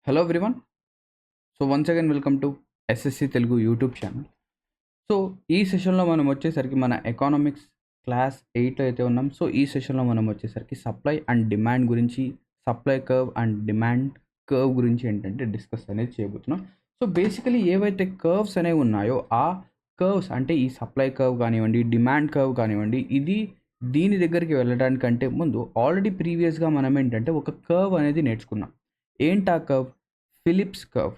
Hello everyone. So once again welcome to SSC Telugu YouTube channel. So ఈ సెషన్లో మనం వచ్చేసరికి మన ఎకానమిక్స్ క్లాస్ 8లో అయితే ఉన్నాం. సో ఈ సెషన్లో మనం వచ్చేసరికి సప్లై అండ్ డిమాండ్ గురించి, supply curve and demand curve గురించి ఏంటంటే డిస్కస్ అనేది చేయబోతున్నాం. సో బేసికలీ ఏవైతే కర్వ్స్ అనేవి ఉన్నాయో ఆ కర్వ్స్ అంటే ఈ సప్లై కర్వ్ కానివ్వండి, డిమాండ్ కర్వ్ కానివ్వండి, దీని దగ్గరికి వెళ్ళడానికంటే ముందు ఆల్రెడీ ప్రీవియస్గా మనం ఏంటంటే ఒక కర్వ్ అనేది నేర్చుకున్నాం. ఏంటి ఆ కర్వ్? Philips curve.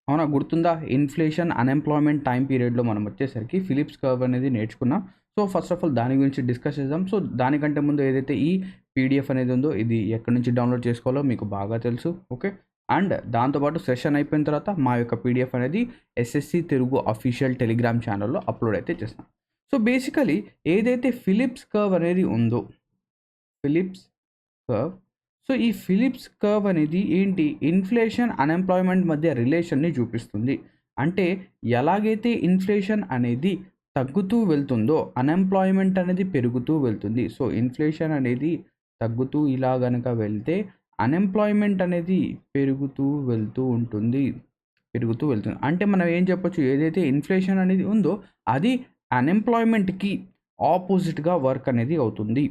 అవునా, గుర్తుందా? ఇన్ఫ్లేషన్, అన్ఎంప్లాయ్మెంట్ టైం పీరియడ్లో మనం వచ్చేసరికి ఫిలిప్స్ కర్వ్ అనేది నేర్చుకున్నాం. సో ఫస్ట్ ఆఫ్ ఆల్ దాని గురించి డిస్కస్ చేద్దాం. సో దానికంటే ముందు ఏదైతే ఈ పీడిఎఫ్ అనేది ఉందో ఇది ఎక్కడి నుంచి డౌన్లోడ్ చేసుకోవాలో మీకు బాగా తెలుసు. ఓకే, అండ్ దాంతోపాటు సెషన్ అయిపోయిన తర్వాత మా యొక్క పీడిఎఫ్ అనేది ఎస్ఎస్సి తెలుగు అఫీషియల్ టెలిగ్రామ్ ఛానల్లో అప్లోడ్ అయితే చేస్తాం. సో బేసికలీ ఏదైతే ఫిలిప్స్ కర్వ్ అనేది ఉందో, ఫిలిప్స్ కర్వ్, సో ఈ ఫిలిప్స్ కర్వ్ అనేది ఏంటి? ఇన్ఫ్లేషన్, అన్ఎంప్లాయ్మెంట్ మధ్య రిలేషన్ని చూపిస్తుంది. అంటే ఎలాగైతే ఇన్ఫ్లేషన్ అనేది తగ్గుతూ వెళ్తుందో అన్ఎంప్లాయ్మెంట్ అనేది పెరుగుతూ వెళ్తుంది. సో ఇన్ఫ్లేషన్ అనేది తగ్గుతూ ఇలా గనక వెళ్తే అన్ఎంప్లాయ్మెంట్ అనేది పెరుగుతూ వెళ్తుంది. అంటే మనం ఏం చెప్పొచ్చు? ఏదైతే ఇన్ఫ్లేషన్ అనేది ఉందో అది అన్ఎంప్లాయ్మెంట్కి ఆపోజిట్గా వర్క్ అనేది అవుతుంది.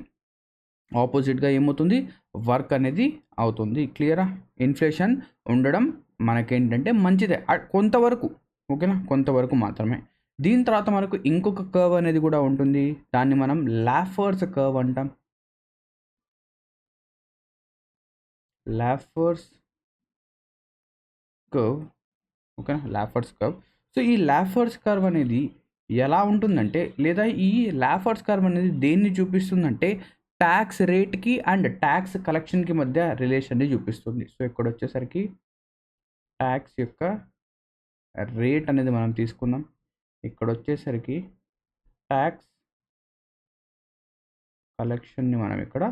ఆపోజిట్గా ఏమవుతుంది? వర్క్ అనేది అవుతుంది. క్లియరా? ఇన్ఫ్లేషన్ ఉండడం మనకేంటంటే మంచిదే కొంతవరకు. ఓకేనా, కొంతవరకు మాత్రమే. దీని తర్వాత మనకు ఇంకొక కర్వ్ అనేది కూడా ఉంటుంది. దాన్ని మనం లాఫర్స్ కర్వ్ అంటాం. లాఫర్స్ కర్వ్. ఓకేనా, లాఫర్స్ కర్వ్. సో ఈ లాఫర్స్ కర్వ్ అనేది ఎలా ఉంటుందంటే, లేదా ఈ లాఫర్స్ కర్వ్ అనేది దేన్ని చూపిస్తుందంటే ట్యాక్స్ రేట్కి అండ్ ట్యాక్స్ కలెక్షన్కి మధ్య రిలేషన్ని చూపిస్తుంది. సో ఇక్కడ వచ్చేసరికి ట్యాక్స్ యొక్క రేట్ అనేది మనం తీసుకుందాం. ఇక్కడ వచ్చేసరికి ట్యాక్స్ కలెక్షన్ని మనం ఇక్కడ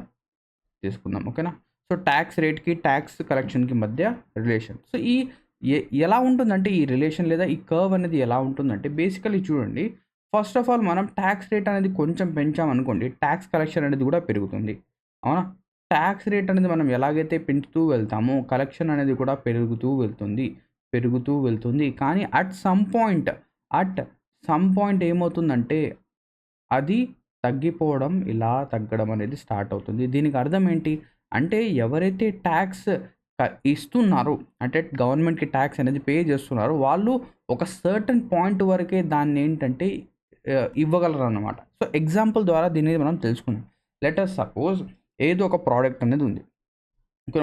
తీసుకుందాం. ఓకేనా, సో ట్యాక్స్ రేట్కి ట్యాక్స్ కలెక్షన్కి మధ్య రిలేషన్. సో ఎలా ఉంటుందంటే ఈ రిలేషన్ లేదా ఈ కర్వ్ అనేది ఎలా ఉంటుందంటే బేసికలీ చూడండి, ఫస్ట్ ఆఫ్ ఆల్ మనం ట్యాక్స్ రేట్ అనేది కొంచెం పెంచామనుకోండి, ట్యాక్స్ కలెక్షన్ అనేది కూడా పెరుగుతుంది. అవునా, ట్యాక్స్ రేట్ అనేది మనం ఎలాగైతే పెంచుతూ వెళ్తామో కలెక్షన్ అనేది కూడా పెరుగుతూ వెళ్తుంది. కానీ అట్ సమ్ పాయింట్ ఏమవుతుందంటే అది తగ్గిపోవడం, ఇలా తగ్గడం అనేది స్టార్ట్ అవుతుంది. దీనికి అర్థం ఏంటి అంటే ఎవరైతే ట్యాక్స్ ఇస్తున్నారో, అంటే గవర్నమెంట్‌కి ట్యాక్స్ అనేది పే చేస్తున్నారో వాళ్ళు ఒక సర్టెన్ పాయింట్ వరకే దాన్ని ఏంటంటే ఇవ్వగలరన్నమాట. సో ఎగ్జాంపుల్ ద్వారా దీన్ని మనం తెలుసుకుందాం. లెట్ అస్ సపోజ్ ఏదో ఒక ప్రోడక్ట్ అనేది ఉంది.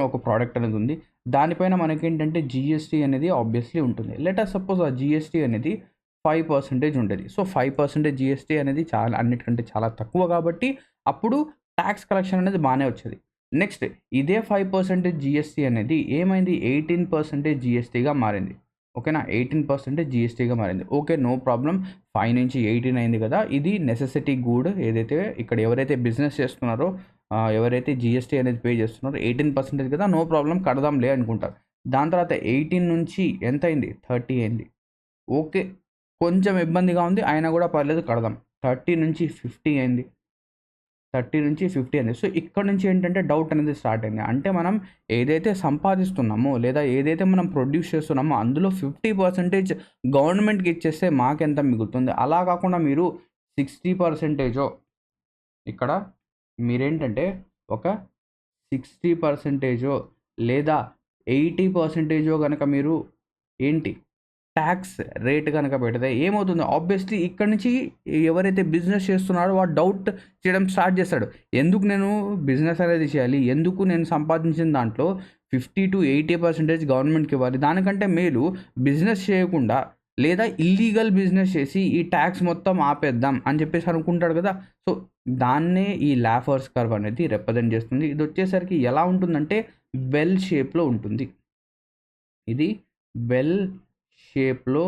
ఒక ప్రోడక్ట్ అనేది ఉంది. దానిపైన మనకేంటంటే జీఎస్టీ అనేది ఆబ్వియస్లీ ఉంటుంది. లెట్ అస్ సపోజ్ ఆ జీఎస్టీ అనేది 5% ఉండేది. సో 5% జీఎస్టీ అనేది అన్నిటికంటే చాలా తక్కువ కాబట్టి అప్పుడు ట్యాక్స్ కలెక్షన్ అనేది బాగానే వచ్చేది. నెక్స్ట్ ఇదే 5% జీఎస్టీ అనేది ఏమైంది? 18% జీఎస్టీగా మారింది. ఓకేనా, 18% జీఎస్టీగా మారింది. Okay, no problem. 5 నుంచి 18 అయింది కదా, ఇది నెసెసిటీ గూడ్. ఏదైతే ఇక్కడ ఎవరైతే బిజినెస్ చేస్తున్నారో, ఎవరైతే జీఎస్టీ అనేది పే చేస్తున్నారో 18% కదా, నో ప్రాబ్లమ్ కడదాంలే అనుకుంటారు. దాని తర్వాత 18 నుంచి ఎంత అయింది? 30 అయింది. ఓకే, కొంచెం ఇబ్బందిగా ఉంది, అయినా కూడా పర్లేదు కడదాం. 30 నుంచి 50 అయింది. సో ఇక్కడ నుంచి ఏంటంటే డౌట్ అనేది స్టార్ట్ అయింది. అంటే మనం ఏదైతే సంపాదిస్తున్నామో లేదా ఏదైతే మనం ప్రొడ్యూస్ చేస్తున్నామో అందులో 50% గవర్నమెంట్‌కి ఇచ్చేస్తే మాకెంత మిగులుతుంది? అలా కాకుండా మీరు 60% ఇక్కడ మీరేంటంటే ఒక 60% లేదా 80% గనక మీరు ఏంటి ట్యాక్స్ రేట్ కనుక పెడితే ఏమవుతుంది? ఆబ్వియస్లీ ఇక్కడ నుంచి ఎవరైతే బిజినెస్ చేస్తున్నారో వాడు డౌట్ చేయడం స్టార్ట్ చేస్తాడు. ఎందుకు నేను బిజినెస్ అనేది చేయాలి? ఎందుకు నేను సంపాదించిన దాంట్లో 50-80% గవర్నమెంట్‌కి ఇవ్వాలి? దానికంటే మేలు బిజినెస్ చేయకుండా లేదా ఇల్లీగల్ బిజినెస్ చేసి ఈ ట్యాక్స్ మొత్తం ఆపేద్దాం అని చెప్పేసి అనుకుంటాడు కదా. సో దాన్నే ఈ లాఫర్స్ కర్వ్ అనేది రిప్రజెంట్ చేస్తుంది. ఇది వచ్చేసరికి ఎలా ఉంటుందంటే బెల్ షేప్‌లో ఉంటుంది. ఇది బెల్ షేప్‌లో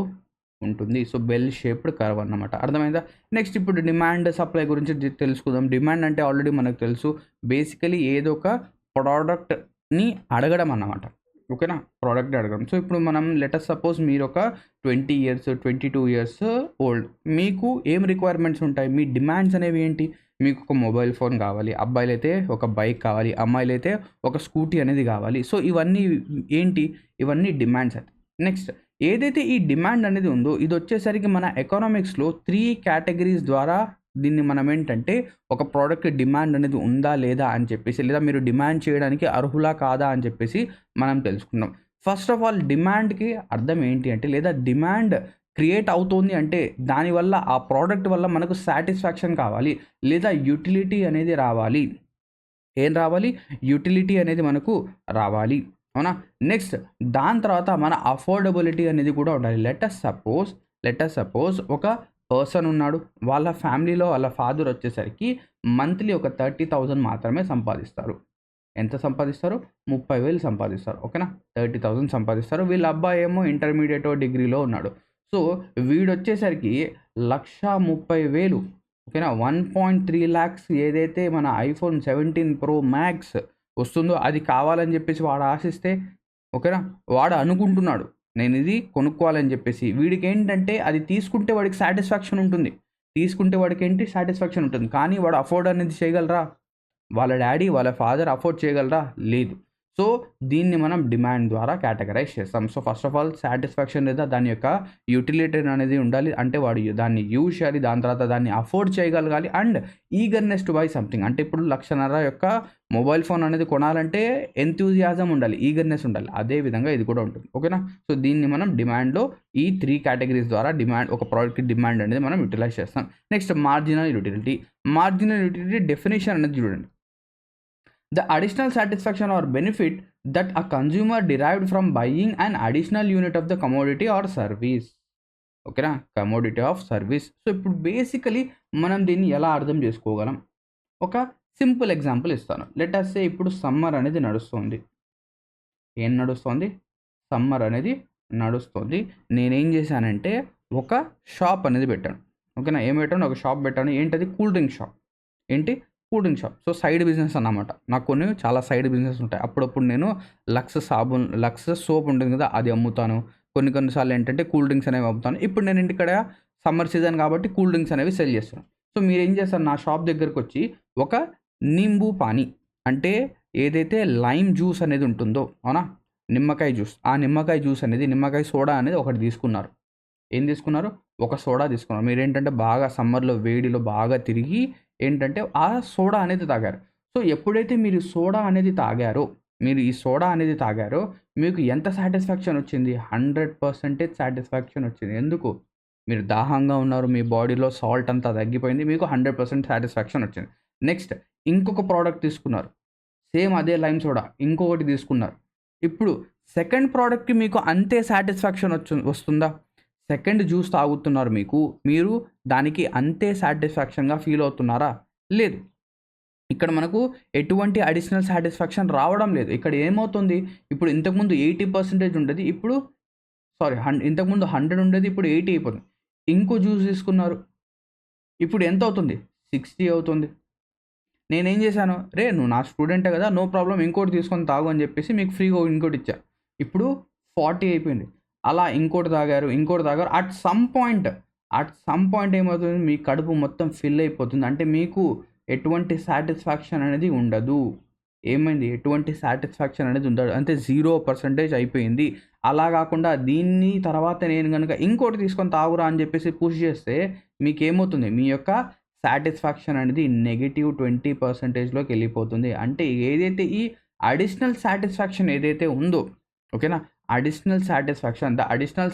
ఉంటుంది. సో బెల్ షేప్డ్ కర్వ్ అన్నమాట. అర్థమైందా? నెక్స్ట్ ఇప్పుడు డిమాండ్, సప్లై గురించి తెలుసుకుందాం. డిమాండ్ అంటే ఆల్రెడీ మనకు తెలుసు. బేసికలీ ఏదో ఒక ప్రోడక్ట్‌ని అడగడం అన్నమాట. ఓకేనా? ప్రోడక్ట్‌ని అడగడం. సో, ఇప్పుడు మనం లెట్ సపోజ్ మీరొక 20 ఇయర్స్, 22 ఇయర్స్ ఓల్డ్. మీకు ఏం రిక్వైర్మెంట్స్ ఉంటాయి? మీ డిమాండ్స్ అనేవి ఏంటి? మీకొక మొబైల్ ఫోన్ కావాలి. అబ్బాయిలైతే ఒక బైక్ కావాలి. అమ్మాయిలైతే ఒక స్కూటీ అనేది కావాలి. సో, ఇవన్నీ ఏంటి? ఇవన్నీ డిమాండ్స్ అది. నెక్స్ట్ ఏదైతే ఈ డిమాండ్ అనేది ఉందో ఇదొచ్చేసరికి మన ఎకనామిక్స్‌లో 3 కేటగరీస్ ద్వారా దీన్ని మనం ఏంటంటే ఒక ప్రోడక్ట్ డిమాండ్ అనేది ఉందా? లేదా? అని చెప్పేసి లేదా మీరు డిమాండ్ చేయడానికి అర్హులా? కాదా? అని చెప్పేసి మనం తెలుసుకున్నాం. ఫస్ట్ ఆఫ్ ఆల్ డిమాండ్‌కి అర్థం ఏంటి అంటే లేదా డిమాండ్ క్రియేట్ అవుతోంది అంటే దానివల్ల ఆ ప్రోడక్ట్ వల్ల మనకు సాటిస్ఫాక్షన్ కావాలి. లేదా యుటిలిటీ అనేది రావాలి. ఏం రావాలి? యుటిలిటీ అనేది మనకు రావాలి. అవునా? నెక్స్ట్ దాని తర్వాత మన అఫోర్డబిలిటీ అనేది కూడా ఉండాలి. లెట్ అస్ సపోజ్ ఒక పర్సన్ ఉన్నాడు. వాళ్ళ ఫ్యామిలీలో వాళ్ళ ఫాదర్ వచ్చేసరికి మంత్లీ ఒక 30,000 మాత్రమే సంపాదిస్తారు. ఎంత సంపాదిస్తారు? 30,000 సంపాదిస్తారు. ఓకేనా? 30,000 సంపాదిస్తారు. వీళ్ళ అబ్బాయి ఏమో ఇంటర్మీడియేటో, డిగ్రీలో ఉన్నాడు. సో, వీడొచ్చేసరికి 1,30,000 ఓకేనా? 1.3 లాక్స్ ఏదైతే మన ఐఫోన్ 17 ప్రో మ్యాక్స్ వస్తుందో అది కావాలని చెప్పేసి వాడు ఆశిస్తే ఓకేనా? వాడు అనుకుంటున్నాడు. నేనిది కొనుక్కోవాలని చెప్పేసి. వీడికేంటంటే అది తీసుకుంటే వాడికి సాటిస్ఫాక్షన్ ఉంటుంది. తీసుకుంటే వాడికేంటి సాటిస్ఫాక్షన్ ఉంటుంది. కానీ వాడు అఫోర్డ్ అనేది చేయగలరా? వాళ్ళ డ్యాడీ, వాళ్ళ ఫాదర్ అఫోర్డ్ చేయగలరా? లేదు. సో, దీన్ని మనం డిమాండ్ ద్వారా కేటగరైజ్ చేస్తాం. So, first of all satisfaction లేదా దాని యొక్క యుటిలిటీ అనేది ఉండాలి. అంటే వాడు దాన్ని యూజ్ చేయాలి. దాని తర్వాత దాన్ని అఫోర్డ్ చేయగలగాలి. And eagerness to buy something. అంటే ఇప్పుడు 1,50,000 యొక్క మొబైల్ ఫోన్ అనేది కొనాలంటే ఎంథూసియాజం ఉండాలి. ఈగర్‌నెస్ ఉండాలి. అదే విధంగా ఇది కూడా ఉంటుంది. ఓకేనా? సో, దీన్ని మనం డిమాండ్‌లో ఈ 3 కేటగరీస్ ద్వారా ఒక ప్రోడక్ట్‌కి డిమాండ్ అనేది మనం యుటిలైజ్ చేస్తాం. Next marginal utility. Marginal utility definition అనేది చూడండి. The additional satisfaction or benefit that a consumer derived from buying an additional unit of the commodity or service. ఓకేనా? Commodity of service. సో, ఇప్పుడు basically మనం దీన్ని ఎలా అర్థం చేసుకోగలం? ఒక సింపుల్ ఎగ్జాంపుల్ ఇస్తాను. లెట్ అస్ సే ఇప్పుడు సమ్మర్ అనేది నడుస్తుంది. ఏం నడుస్తోంది? సమ్మర్ అనేది నడుస్తోంది. నేనేం చేశానంటే ఒక షాప్ అనేది పెట్టాను. ఓకేనా? ఏం పెట్టాను? ఒక షాప్ పెట్టాను. ఏంటది? Cool drink shop. ఏంటి? Cool drink shop. So, side business అన్నమాట. నాకు కొన్ని చాలా సైడ్ బిజినెస్ ఉంటాయి. అప్పుడప్పుడు నేను లక్స్ సోప్ ఉంటుంది కదా! అది అమ్ముతాను. కొన్ని సార్లు ఏంటంటే కూల్ డ్రింక్స్ అనేవి అమ్ముతాను. ఇప్పుడు నేను ఇంటికాడ సమ్మర్ సీజన్ కాబట్టి కూల్ డ్రింక్స్ అనేవి సెల్ చేస్తున్నాను. సో, మీరేం చేస్తారు? నా షాప్ దగ్గరకొచ్చి ఒక నింబూ పానీ అంటే ఏదైతే లైమ్ జ్యూస్ అనేది ఉంటుందో అవునా? నిమ్మకాయ జ్యూస్. ఆ నిమ్మకాయ జ్యూస్ అనేది నిమ్మకాయ సోడా అనేది ఒకటి తీసుకున్నారు. ఏం తీసుకున్నారు? ఒక సోడా తీసుకున్నారు. మీరేంటంటే బాగా సమ్మర్‌లో వేడిలో బాగా తిరిగి ఏంటంటే ఆ సోడా అనేది తాగారు. సో, ఎప్పుడైతే మీరు ఈ సోడా అనేది తాగారో మీకు ఎంత సాటిస్ఫాక్షన్ వచ్చింది? 100% సాటిస్ఫాక్షన్ వచ్చింది. ఎందుకు? మీరు దాహంగా ఉన్నారు. మీ బాడీలో సాల్ట్ అంతా తగ్గిపోయింది. మీకు 100% సాటిస్ఫాక్షన్ వచ్చింది. నెక్స్ట్ ఇంకొక ప్రోడక్ట్ తీసుకున్నారు. సేమ్ అదే లైమ్ సోడా ఇంకొకటి తీసుకున్నారు. ఇప్పుడు సెకండ్ ప్రోడక్ట్‌కి మీకు అంతే సాటిస్ఫాక్షన్ వస్తుందా? సెకండ్ జ్యూస్ తాగుతున్నారు మీరు దానికి అంతే సాటిస్ఫాక్షన్‌గా ఫీల్ అవుతున్నారా? లేదు. ఇక్కడ మనకు ఎటువంటి అడిషనల్ సాటిస్ఫాక్షన్ రావడం లేదు. ఇక్కడ ఏమవుతుంది? ఇప్పుడు ఇంతకుముందు 80% ఉండేది. ఇప్పుడు ఇంతకుముందు 100 ఉండేది. ఇప్పుడు 80 అయిపోతుంది. ఇంకో జ్యూస్ తీసుకున్నారు. ఇప్పుడు ఎంత అవుతుంది? 60 అవుతుంది. నేనేం చేశాను? "రేయ్! నువ్వు నా స్టూడెంటే కదా! నో ప్రాబ్లమ్ ఇంకోటి తీసుకొని తాగు" అని చెప్పేసి మీకు ఫ్రీగా ఇంకోటి ఇచ్చా. ఇప్పుడు 40 అయిపోయింది. అలా ఇంకోటి తాగారు. అట్ సమ్ పాయింట్ ఏమవుతుంది? మీ కడుపు మొత్తం ఫిల్ అయిపోతుంది. అంటే మీకు ఎటువంటి సాటిస్ఫాక్షన్ అనేది ఉండదు. ఏమైంది? ఎటువంటి సాటిస్ఫాక్షన్ అనేది ఉండదు. అంటే 0% అయిపోయింది. అలా కాకుండా దీన్ని తర్వాత నేను గనుక ఇంకోటి తీసుకొని తాగురా అని చెప్పేసి పుష్ చేస్తే మీకేమవుతుంది? మీ యొక్క సాటిస్ఫాక్షన్ అనేది నెగెటివ్ 20%లోకి వెళ్ళిపోతుంది. అంటే ఏదైతే ఈ అడిషనల్ సాటిస్ఫాక్షన్ ఏదైతే ఉందో ఓకేనా? The additional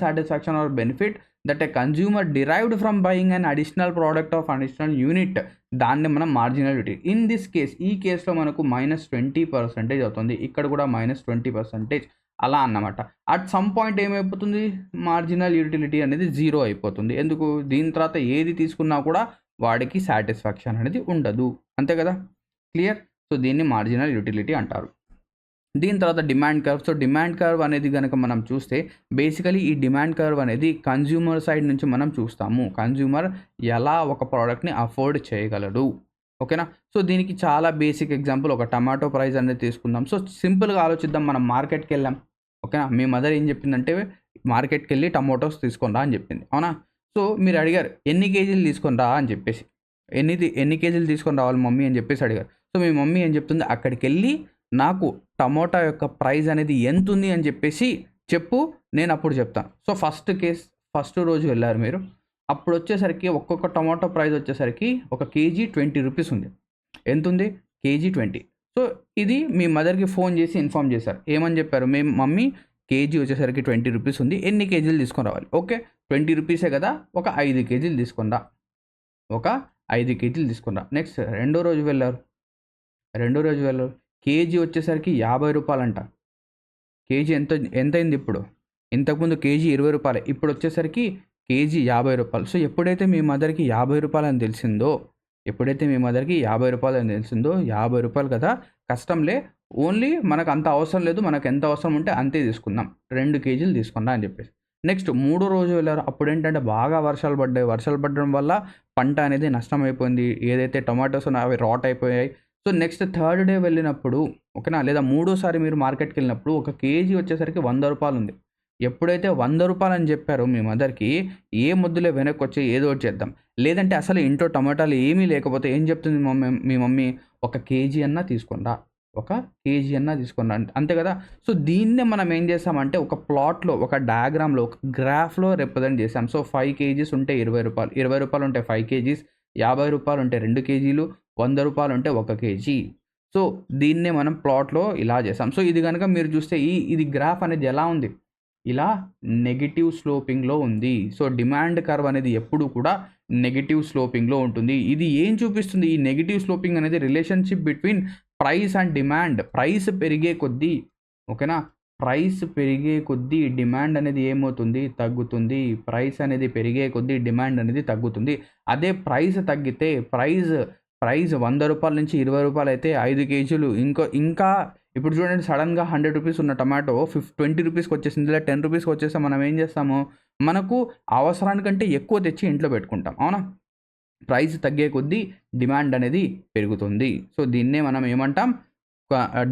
satisfaction or benefit that a consumer derived from buying an additional product of additional unit దాన్ని మనం marginal utility. In this case ఈ కేస్‌లో మనకు -20% అవుతుంది. ఇక్కడ కూడా -20% అలా అన్నమాట. అట్ సమ్ పాయింట్ ఏమైపోతుంది? మార్జినల్ యుటిలిటీ అనేది 0 అయిపోతుంది. ఎందుకు? దీని తర్వాత ఏది తీసుకున్నా కూడా వాడికి సాటిస్ఫాక్షన్ అనేది ఉండదు. అంతే కదా? క్లియర్? సో, దీన్ని మార్జినల్ యుటిలిటీ అంటారు. దీని తర్వాత demand curve. So, demand curve అనేది గనక మనం చూస్తే బేసికలీ ఈ డిమాండ్ కర్వ్ అనేది కన్స్యూమర్ సైడ్ నుంచి మనం చూస్తాము. కన్స్యూమర్ ఎలా ఒక ప్రోడక్ట్‌ని అఫోర్డ్ చేయగలడు. ఓకేనా? సో, దీనికి చాలా బేసిక్ ఎగ్జాంపుల్ ఒక టమాటో ప్రైస్ అనేది తీసుకుందాం. సో, సింపుల్‌గా ఆలోచిద్దాం. మనం మార్కెట్‌కెళ్ళాం. ఓకేనా. మీ మదర్ ఏం చెప్పిందంటే మార్కెట్కి వెళ్ళి టమోటోస్ తీసుకొని రా అని చెప్పింది, అవునా. సో మీరు అడిగారు ఎన్ని కేజీలు తీసుకొని రా అని చెప్పేసి, ఎన్ని కేజీలు తీసుకొని రావాలి మమ్మీ అని చెప్పేసి అడిగారు. సో మీ మమ్మీ ఏం చెప్తుంది, అక్కడికి వెళ్ళి నాకు టమోటా యొక్క ప్రైస్ అనేది ఎంత ఉంది అని చెప్పేసి చెప్పు, నేను అప్పుడు చెప్తాను. సో ఫస్ట్ రోజు వెళ్ళారు మీరు, అప్పుడు వచ్చేసరికి ఒక్కొక్క టమాటో ప్రైస్ వచ్చేసరికి ఒక కేజీ 20 రూపీస్ ఉంది. ఎంత ఉంది? కేజీ 20. సో ఇది మీ మదర్కి ఫోన్ చేసి ఇన్ఫామ్ చేశారు. ఏమని చెప్పారు, మీ మమ్మీ కేజీ వచ్చేసరికి 20 రూపీస్ ఉంది, ఎన్ని కేజీలు తీసుకొని రావాలి. ఓకే 20 రూపీసే కదా, ఒక 5 కేజీలు తీసుకొని రా, ఒక 5 కేజీలు తీసుకొని రా. నెక్స్ట్ రెండో రోజు వెళ్ళారు, కేజీ వచ్చేసరికి 50 రూపాయలంట. కేజీ ఎంతైంది ఇప్పుడు? ఇంతకుముందు కేజీ 20 రూపాయలే, ఇప్పుడు వచ్చేసరికి కేజీ 50 రూపాయలు. సో ఎప్పుడైతే మీ మదర్కి 50 రూపాయలు అని తెలిసిందో, 50 రూపాయలు కదా, కష్టంలే, ఓన్లీ మనకు అంత అవసరం లేదు, మనకు ఎంత అవసరం ఉంటే అంతే తీసుకుందాం, 2 కేజీలు తీసుకుందాం అని చెప్పేసి. నెక్స్ట్ మూడో రోజు వెళ్ళారు, అప్పుడు ఏంటంటే బాగా వర్షాలు పడడం వల్ల పంట అనేది నష్టమైపోయింది, ఏదైతే టొమాటోస్ ఉన్నాయో అవి రాట్ అయిపోయాయి. సో నెక్స్ట్ థర్డ్ డే వెళ్ళినప్పుడు, ఓకేనా, లేదా మూడోసారి మీరు మార్కెట్కి వెళ్ళినప్పుడు ఒక కేజీ వచ్చేసరికి 100 రూపాయలు ఉంది. ఎప్పుడైతే 100 రూపాయలు అని చెప్పారో మీ మదర్కి, ఏ ముద్దులే వెనక్కి వచ్చి ఏదో ఒకటి చేద్దాం, లేదంటే అసలు ఇంట్లో టమాటాలు ఏమీ లేకపోతే ఏం చెప్తుంది మీ మమ్మీ, ఒక కేజీ అన్నా తీసుకుందా, అంతే కదా. సో దీన్నే మనం ఏం చేసామంటే ఒక ప్లాట్లో, ఒక డయాగ్రామ్లో, ఒక గ్రాఫ్లో రిప్రజెంట్ చేసాం. సో 5 కేజీస్ ఉంటే 20 రూపాయలు, 20 రూపాయలు ఉంటే 5 కేజీస్, 50 రూపాయలు ఉంటే 2 కేజీలు, 100 రూపాయలు ఉంటే 1 కేజీ. సో దీన్నే మనం ప్లాట్లో ఇలా చేసాం. సో ఇది కనుక మీరు చూస్తే ఇది గ్రాఫ్ అనేది ఎలా ఉంది, ఇలా నెగెటివ్ స్లోపింగ్లో ఉంది. సో డిమాండ్ కర్వ్ అనేది ఎప్పుడు కూడా నెగెటివ్ స్లోపింగ్లో ఉంటుంది. ఇది ఏం చూపిస్తుంది, ఈ నెగెటివ్ స్లోపింగ్ అనేది relationship between price and demand. Price పెరిగే కొద్దీ, ఓకేనా, ప్రైస్ పెరిగే కొద్దీ డిమాండ్ అనేది ఏమవుతుంది, తగ్గుతుంది. ప్రైస్ అనేది పెరిగే కొద్దీ డిమాండ్ అనేది తగ్గుతుంది. అదే ప్రైస్ తగ్గితే, ప్రైస్ 100 రూపాయల నుంచి 20 రూపాయలు అయితే 5 కేజీలు ఇంకా ఇప్పుడు చూడండి, సడన్గా 100 రూపీస్ ఉన్న టమాటో 20 రూపీస్కి వచ్చేసింది, లేదా 10 రూపీస్కి వచ్చేస్తే మనం ఏం చేస్తాము, మనకు అవసరానికంటే ఎక్కువ తెచ్చి ఇంట్లో పెట్టుకుంటాం, అవునా. ప్రైస్ తగ్గే కొద్దీ డిమాండ్ అనేది పెరుగుతుంది. సో దీన్నే మనం ఏమంటాం,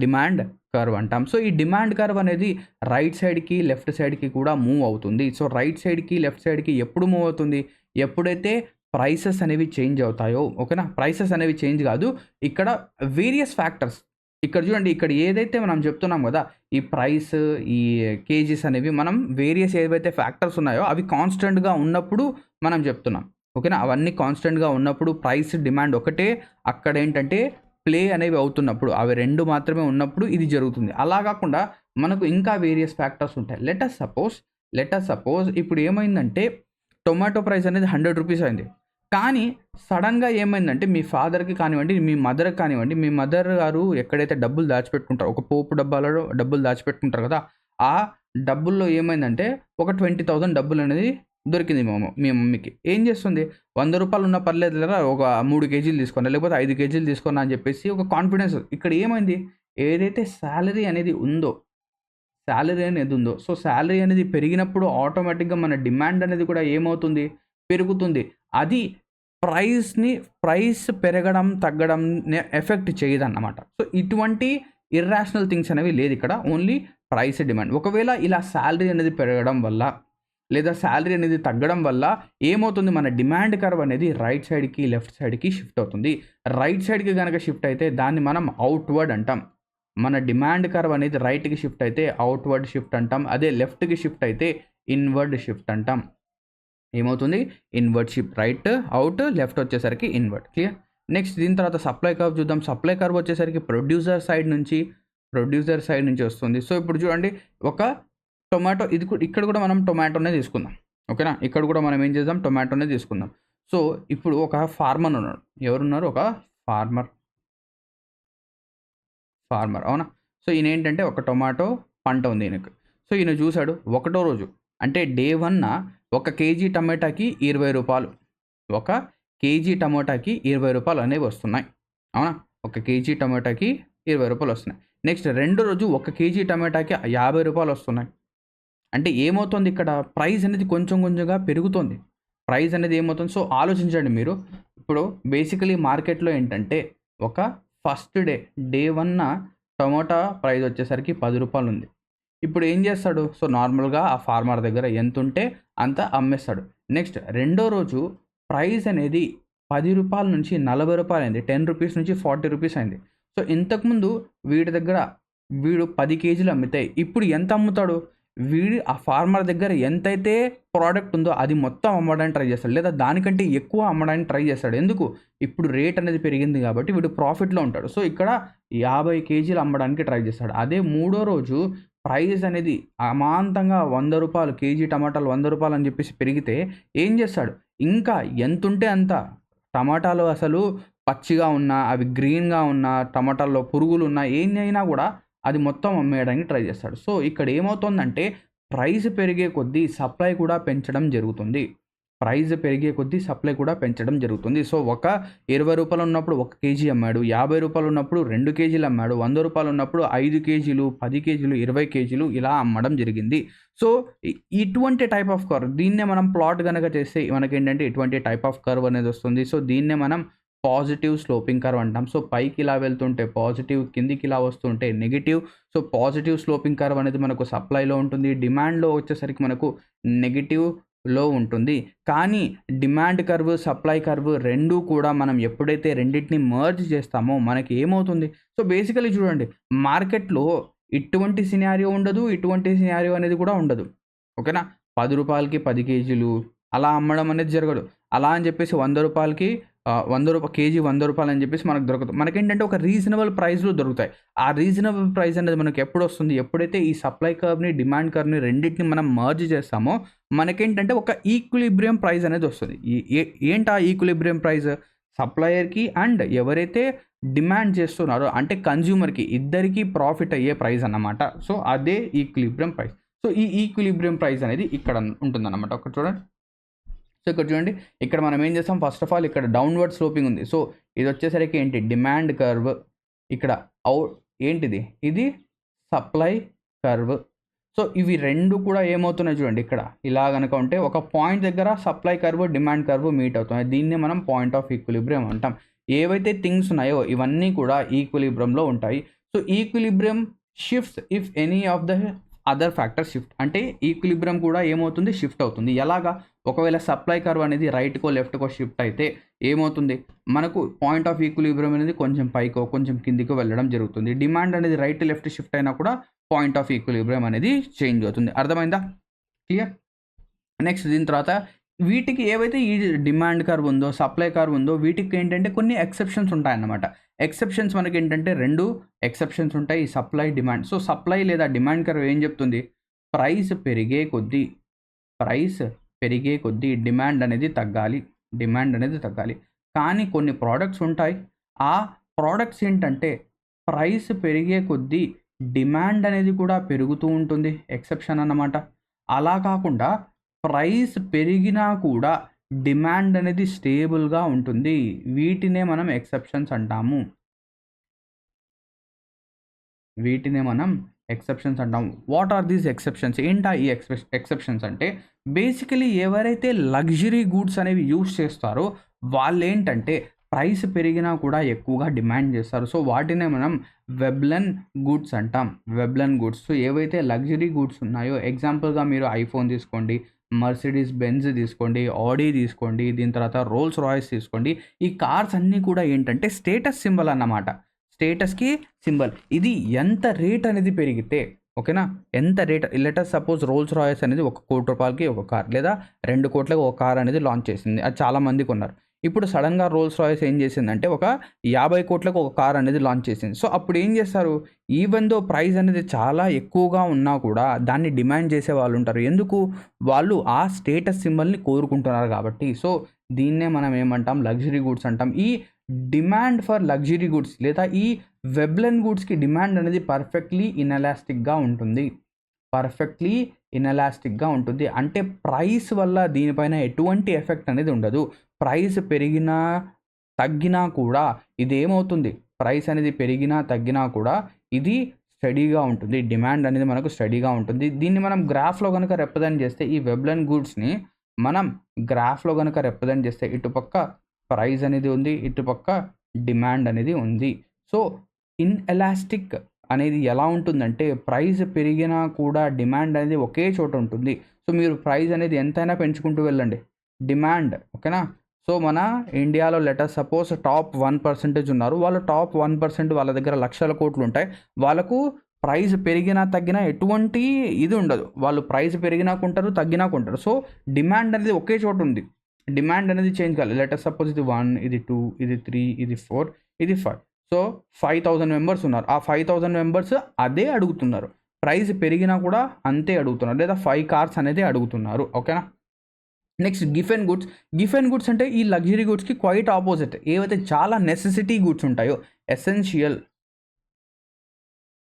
డిమాండ్ కర్వ్ అంటాం. సో ఈ డిమాండ్ కర్వ్ అనేది రైట్ సైడ్కి లెఫ్ట్ సైడ్కి కూడా మూవ్ అవుతుంది. సో రైట్ సైడ్కి లెఫ్ట్ సైడ్కి ఎప్పుడు మూవ్ అవుతుంది, ఎప్పుడైతే ప్రైసెస్ అనేవి చేంజ్ అవుతాయో, ఓకేనా. ప్రైసెస్ అనేవి చేంజ్ కాదు, ఇక్కడ వేరియస్ ఫ్యాక్టర్స్, ఇక్కడ చూడండి, ఇక్కడ ఏదైతే మనం చెప్తున్నాం కదా, ఈ ప్రైస్, ఈ కేజీస్ అనేవి మనం వేరియస్ ఏవైతే ఫ్యాక్టర్స్ ఉన్నాయో అవి కాన్స్టెంట్గా ఉన్నప్పుడు మనం చెప్తున్నాం, ఓకేనా. అవన్నీ కాన్స్టెంట్గా ఉన్నప్పుడు, ప్రైస్ డిమాండ్ ఒకటే అక్కడ ఏంటంటే ప్లే అనేవి అవుతున్నప్పుడు, అవి రెండు మాత్రమే ఉన్నప్పుడు ఇది జరుగుతుంది. అలా కాకుండా మనకు ఇంకా వేరియస్ ఫ్యాక్టర్స్ ఉంటాయి. లెట్ అస్ సపోజ్ ఇప్పుడు ఏమైందంటే టొమాటో ప్రైస్ అనేది 100 రూపీస్ అయింది, కానీ సడన్గా ఏమైందంటే మీ ఫాదర్కి కానివ్వండి, మీ మదర్కి కానివ్వండి, మీ మదర్ గారు ఎక్కడైతే డబ్బులు దాచిపెట్టుకుంటారో, ఒక పోపు డబ్బాలలో డబ్బులు దాచిపెట్టుకుంటారు కదా, ఆ డబ్బుల్లో ఏమైందంటే ఒక 20,000 డబ్బులు అనేది దొరికింది మీ మమ్మీకి. ఏం చేస్తుంది, 100 రూపాయలు ఉన్న పర్లేదు లేదా, ఒక 3 కేజీలు తీసుకున్నా, లేకపోతే 5 కేజీలు తీసుకున్నా అని చెప్పేసి ఒక కాన్ఫిడెన్స్. ఇక్కడ ఏమైంది, ఏదైతే శాలరీ అనేది ఉందో, సో శాలరీ అనేది పెరిగినప్పుడు ఆటోమేటిక్గా మన డిమాండ్ అనేది కూడా ఏమవుతుంది, పెరుగుతుంది. అది ప్రైస్ పెరగడం తగ్గడం ఎఫెక్ట్ చేయదన్నమాట. సో ఇటువంటి ఇర్రాషనల్ థింగ్స్ అనేవి లేదు ఇక్కడ, ఓన్లీ ప్రైస్ డిమాండ్. ఒకవేళ ఇలా శాలరీ అనేది పెరగడం వల్ల లేదా శాలరీ అనేది తగ్గడం వల్ల ఏమవుతుంది, మన డిమాండ్ కర్వ్ అనేది రైట్ సైడ్కి లెఫ్ట్ సైడ్కి షిఫ్ట్ అవుతుంది. రైట్ సైడ్కి కనుక షిఫ్ట్ అయితే దాన్ని మనం అవుట్వర్డ్ అంటాం. మన డిమాండ్ కర్వ్ అనేది రైట్కి షిఫ్ట్ అయితే అవుట్వర్డ్ షిఫ్ట్ అంటాం. అదే లెఫ్ట్కి షిఫ్ట్ అయితే ఇన్వర్డ్ షిఫ్ట్ అంటాం. ఏమవుతుంది, inward shift, right out, left వచ్చేసరికి ఇన్వర్డ్. క్లియర్. నెక్స్ట్ దీని తర్వాత సప్లై కర్వ్ చూద్దాం. సప్లై కర్వ్ వచ్చేసరికి ప్రొడ్యూసర్ సైడ్ నుంచి వస్తుంది. సో ఇప్పుడు చూడండి, ఒక టొమాటో, ఇక్కడ కూడా మనం టొమాటోనే తీసుకుందాం, ఓకేనా. ఇక్కడ కూడా మనం ఏం చేద్దాం, టొమాటోనే తీసుకుందాం. సో ఇప్పుడు ఒక ఫార్మర్ ఉన్నాడు, ఎవరున్నారు, ఒక ఫార్మర్, అవునా. సో ఈయన ఏంటంటే ఒక టొమాటో పంట ఉంది ఈయనకు. సో ఈయన చూశాడు, ఒకటో రోజు అంటే డే 1 1 కేజీ టమాటాకి 20 రూపాయలు, 1 కేజీ టమాటాకి 20 రూపాయలు అనేవి వస్తున్నాయి, అవునా. 1 కేజీ టమాటాకి 20 రూపాయలు వస్తున్నాయి. నెక్స్ట్ రెండో రోజు 1 కేజీ టమాటాకి 50 రూపాయలు వస్తున్నాయి. అంటే ఏమవుతుంది, ఇక్కడ ప్రైస్ అనేది కొంచెంగా పెరుగుతుంది. ప్రైస్ అనేది ఏమవుతుంది, సో ఆలోచించండి మీరు. ఇప్పుడు బేసికలీ మార్కెట్లో ఏంటంటే ఒక ఫస్ట్ డే 1 టమోటా ప్రైస్ వచ్చేసరికి 10 రూపాయలు ఉంది. ఇప్పుడు ఏం చేస్తాడు? సో, నార్మల్‌గా ఆ ఫార్మర్ దగ్గర ఎంతుంటే అంత అమ్మేస్తాడు. నెక్స్ట్ రెండో రోజు ప్రైస్ అనేది రూ. 10 నుంచి రూ. 40 అయింది. రూ. 10 నుంచి రూ. 40 అయింది. సో, ఇంతకుముందు వీడి దగ్గర వీడు 10 కేజీలు అమ్మితే ఇప్పుడు ఎంత అమ్ముతాడు? ఆ ఫార్మర్ దగ్గర ఎంతైతే ప్రొడక్ట్ ఉందో అది మొత్తం అమ్మడానికి ట్రై చేస్తాడు. లేదా దానికంటే ఎక్కువ అమ్మడానికి ట్రై చేస్తాడు. ఎందుకు? ఇప్పుడు రేట్ అనేది పెరిగింది కాబట్టి వీడు ప్రాఫిట్‌లో ఉంటాడు. సో, ఇక్కడ 50 కేజీలు అమ్మడానికి ట్రై చేస్తాడు. అదే మూడో రోజు ప్రైస్ అనేది అమాంతంగా రూ. 100 కేజీ టమాటాలు రూ. 100 అని చెప్పేసి పెరిగితే ఏం చేస్తాడు? ఇంకా ఎంతుంటే అంత టమాటాలు అసలు పచ్చిగా ఉన్నా, అవి గ్రీన్‌గా ఉన్నా, టమాటాల్లో పురుగులున్నా ఏమైనా గూడా అది మొత్తం అమ్మేయడానికి ట్రై చేస్తాడు. సో, ఇక్కడ ఏమవుతుందంటే ప్రైస్ పెరిగే కొద్దీ సప్లై కూడా పెంచడం జరుగుతుంది. ప్రైస్ పెరిగే కొద్దీ సప్లై కూడా పెంచడం జరుగుతుంది. సో, ఒక రూ. 20 ఉన్నప్పుడు 1 కేజీ అమ్మాడు. రూ. 50 ఉన్నప్పుడు 2 కేజీలు అమ్మాడు. రూ. 100 ఉన్నప్పుడు 5 కేజీలు, 10 కేజీలు, 20 కేజీలు ఇలా అమ్మడం జరిగింది. సో, ఇటువంటి టైప్ ఆఫ్ కర్వ్ దీన్నే మనం ప్లాట్ గనక చేస్తే మనకేంటంటే ఇటువంటి టైప్ ఆఫ్ కర్వ్ అనేది వస్తుంది. సో, దీన్నే మనం పాజిటివ్ స్లోపింగ్ కర్వ్ అంటాం. సో, పైకి ఇలా వెళ్తుంటే పాజిటివ్, కిందికి ఇలా వస్తుంటే negative. So, positive sloping curve అనేది మనకు సప్లైలో ఉంటుంది. డిమాండ్‌లో వచ్చేసరికి మనకు నెగెటివ్‌లో ఉంటుంది. కానీ డిమాండ్ కర్వ్, సప్లై కర్వ్ రెండూ కూడా మనం ఎప్పుడైతే రెండిటిని మెర్జ్ చేస్తామో మనకి ఏమవుతుంది? సో, బేసికల్లీ చూడండి మార్కెట్‌లో ఇటువంటి సినారియో ఉండదు. ఇటువంటి సినారియో అనేది కూడా ఉండదు. ఓకేనా? రూ. 10కి 10 కేజీలు అలా అమ్మడం అనేది జరగదు. అలా అని చెప్పేసి రూ. 100కి కేజీ రూ. 100 అని చెప్పేసి మనకు దొరకదు. మనకేంటంటే ఒక రీజనబుల్ ప్రైస్‌లో దొరుకుతాయి. ఆ రీజనబుల్ ప్రైస్ అనేది మనకు ఎప్పుడొస్తుంది? ఎప్పుడైతే ఈ సప్లై కర్వ్‌ని, డిమాండ్ కర్వ్‌ని రెండిటిని మనం మెర్జ్ చేస్తామో మనకేంటంటే ఒక ఈక్విలిబ్రియం ప్రైస్ అనేది వస్తది. ఏంటా ఈక్విలిబ్రియం ప్రైస్? సప్లయర్‌కి అండ్ ఎవరైతే డిమాండ్ చేస్తున్నారో అంటే కన్జ్యూమర్‌కి ఇద్దరికీ ప్రాఫిట్ అయ్యే ప్రైస్ అన్నమాట. సో, అదే ఈక్విలిబ్రియం ప్రైస్. సో, ఈ ఈక్విలిబ్రియం ప్రైస్ అనేది ఇక్కడ ఉంటుందన్నమాట. ఒకటి చూడండి. సో, ఇక్కడ చూడండి. ఇక్కడ మనం ఏం చేస్తాం ఫస్ట్ ఆఫ్ ఆల్ ఇక్కడ డౌన్‌వర్డ్ స్లోపింగ్ ఉంది. సో, ఇదొచ్చేసరికి ఏంటి డిమాండ్ కర్వ్. ఇక్కడ ఏంటిది? ఇది సప్లై కర్వ్. సో, ఇవి 2 కూడా ఏమవుతున్నాయి చూడండి ఇక్కడ. ఇలా గనక ఉంటే ఒక పాయింట్ దగ్గర supply curve, demand curve meet అవుతున్నాయి. దీన్నే మనం పాయింట్ ఆఫ్ ఈక్విలిబ్రియం అంటాం. ఏవైతే థింగ్స్ ఉన్నాయో ఇవన్నీ కూడా ఈక్విలిబ్రియంలో ఉంటాయి. So, equilibrium shifts if any of the other factor shift. అంటే ఈక్విలిబ్రియం కూడా ఏమవుతుంది? షిఫ్ట్ అవుతుంది. ఎలాగా? ఒకవేళ సప్లై కర్వ్ అనేది రైట్‌కో, లెఫ్ట్‌కో షిఫ్ట్ అయితే ఏమవుతుంది? మనకు పాయింట్ ఆఫ్ ఈక్విలిబ్రియం అనేది కొంచెం పైకో, కొంచెం కిందికో వెళ్ళడం జరుగుతుంది. డిమాండ్ అనేది రైట్, లెఫ్ట్ షిఫ్ట్ అయినా కూడా పాయింట్ ఆఫ్ ఈక్విలిబ్రియం అనేది చేంజ్ అవుతుంది. అర్థమైందా? క్లియర్? నెక్స్ట్ దీని తర్వాత వీటికి ఏవైతే ఈ డిమాండ్ కర్వ్ ఉందో, సప్లై కర్వ్ ఉందో వీటికి ఏంటంటే కొన్ని ఎక్సెప్షన్స్ ఉంటాయన్నమాట. ఎక్సెప్షన్స్ మనకేంటంటే 2 ఎక్సెప్షన్స్ ఉంటాయి. Supply, demand. సో, సప్లై లేదా డిమాండ్ కర్వ్ ఏం చెప్తుంది? ప్రైస్ పెరిగే కొద్దీ డిమాండ్ అనేది తగ్గాలి. కానీ కొన్ని ప్రొడక్ట్స్ ఉంటాయి. ఆ ప్రొడక్ట్స్ ఏంటంటే ప్రైస్ పెరిగే కొద్దీ డిమాండ్ అనేది కూడా పెరుగుతూ ఉంటుంది. ఎక్సెప్షన్ అన్నమాట. అలా కాకుండా ప్రైస్ పెరిగినా కూడా డిమాండ్ అనేది స్టేబుల్‌గా ఉంటుంది. వీటినే మనం ఎక్సెప్షన్స్ అంటాము. What are these exceptions? ఏంటా ఈ ఎక్సెప్షన్స్ అంటే బేసికలీ ఎవరైతే లగ్జరీ గూడ్స్ అనేవి యూజ్ చేస్తారో వాళ్ళేంటంటే ప్రైస్ పెరిగినా కూడా ఎక్కువగా డిమాండ్ చేస్తారు. సో, వాటినే మనం వెబ్లెన్ గూడ్స్ అంటాం. సో, ఏవైతే లగ్జరీ గూడ్స్ ఉన్నాయో ఎగ్జాంపుల్‌గా మీరు ఐఫోన్ తీసుకోండి, మర్సిడీస్ బెంజ్ తీసుకోండి, ఆడీ తీసుకోండి, దీని తర్వాత రోల్స్ రాయ్స్ తీసుకోండి. ఈ కార్స్ అన్నీ కూడా ఏంటంటే స్టేటస్ సింబల్ అన్నమాట. స్టేటస్‌కి సింబల్. ఇది ఎంత రేట్ అనేది పెరిగితే ఓకేనా? ఎంత rate let suppose Rolls Royce అనేది రూ. 1,00,00,000కి ఒక కార్ లేదా 2,00,00,000కి ఒక కార్ అనేది లాంచ్ చేసింది. అది చాలా మంది కొన్నారు. ఇప్పుడు సడెన్‌గా రోల్స్ రాయ్స్ ఏం చేసిందంటే ఒక 50,00,00,000కి ఒక కార్ అనేది లాంచ్ చేసింది. సో, అప్పుడు ఏం చేస్తారు? ఈవెన్ దో ప్రైస్ అనేది చాలా ఎక్కువగా ఉన్నా కూడా దాన్ని డిమాండ్ చేసే వాళ్ళు ఉంటారు. ఎందుకు? వాళ్ళు ఆ స్టేటస్ సింబల్‌ని కోరుకుంటున్నారు కాబట్టి. సో, దీన్నే మనం ఏమంటాం? లగ్జరీ గూడ్స్ అంటాం. ఈ డిమాండ్ ఫర్ లగ్జరీ గూడ్స్ లేదా ఈ వెబ్లెన్ గూడ్స్‌కి డిమాండ్ అనేది పర్ఫెక్ట్‌లీ ఇనెలాస్టిక్‌గా ఉంటుంది. అంటే ప్రైస్ వల్ల దీనిపైన ఎటువంటి ఎఫెక్ట్ అనేది ఉండదు. ప్రైస్ పెరిగినా, తగ్గినా కూడా ఇదేమవుతుంది? ప్రైస్ అనేది పెరిగినా, తగ్గినా కూడా ఇది స్టడీగా ఉంటుంది. డిమాండ్ అనేది మనకు స్టడీగా ఉంటుంది. దీన్ని మనం గ్రాఫ్‌లో గనుక రిప్రజెంట్ చేస్తే ఈ వెబ్లెన్ గూడ్స్‌ని మనం గ్రాఫ్‌లో గనుక రిప్రజెంట్ చేస్తే ఇటుపక్క ప్రైస్ అనేది ఉంది. ఇటుపక్క డిమాండ్ అనేది ఉంది. సో, ఇన్‌ఎలాస్టిక్ అనేది ఎలా ఉంటుందంటే ప్రైస్ పెరిగినా కూడా డిమాండ్ అనేది ఒకే చోట ఉంటుంది. సో మీరు ప్రైస్ అనేది ఎంతైనా పెంచుకుంటూ వెళ్ళండి, డిమాండ్ ఓకేనా. సో మన ఇండియాలో లెటర్ సపోజ్ టాప్ 1% ఉన్నారు. వాళ్ళు టాప్ 1% వాళ్ళ దగ్గర లక్షల కోట్లు ఉంటాయి. వాళ్ళకు ప్రైస్ పెరిగినా తగ్గినా ఎటువంటి ఇది ఉండదు. వాళ్ళు ప్రైస్ పెరిగినా కొంటారు, తగ్గినా కొంటారు. సో డిమాండ్ అనేది ఒకే చోట ఉంది. డిమాండ్ అనేది చేంజ్ కాలేదు. లెటర్ సపోజ్ ఇది 1, ఇది 2, ఇది 3, ఇది 4, ఇది 5. సో 5000 మెంబర్స్ ఉన్నారు. ఆ 5000 మెంబర్స్ అదే అడుగుతున్నారు. ప్రైస్ పెరిగినా కూడా అంతే అడుగుతున్నారు, లేదా 5 కార్స్ అనేది అడుగుతున్నారు. ఓకేనా. నెక్స్ట్ గిఫ్ అండ్ గుడ్స్ అంటే ఈ లగ్జరీ గుడ్స్కి క్వైట్ ఆపోజిట్. ఏవైతే చాలా నెసెసిటీ గుడ్స్ ఉంటాయో,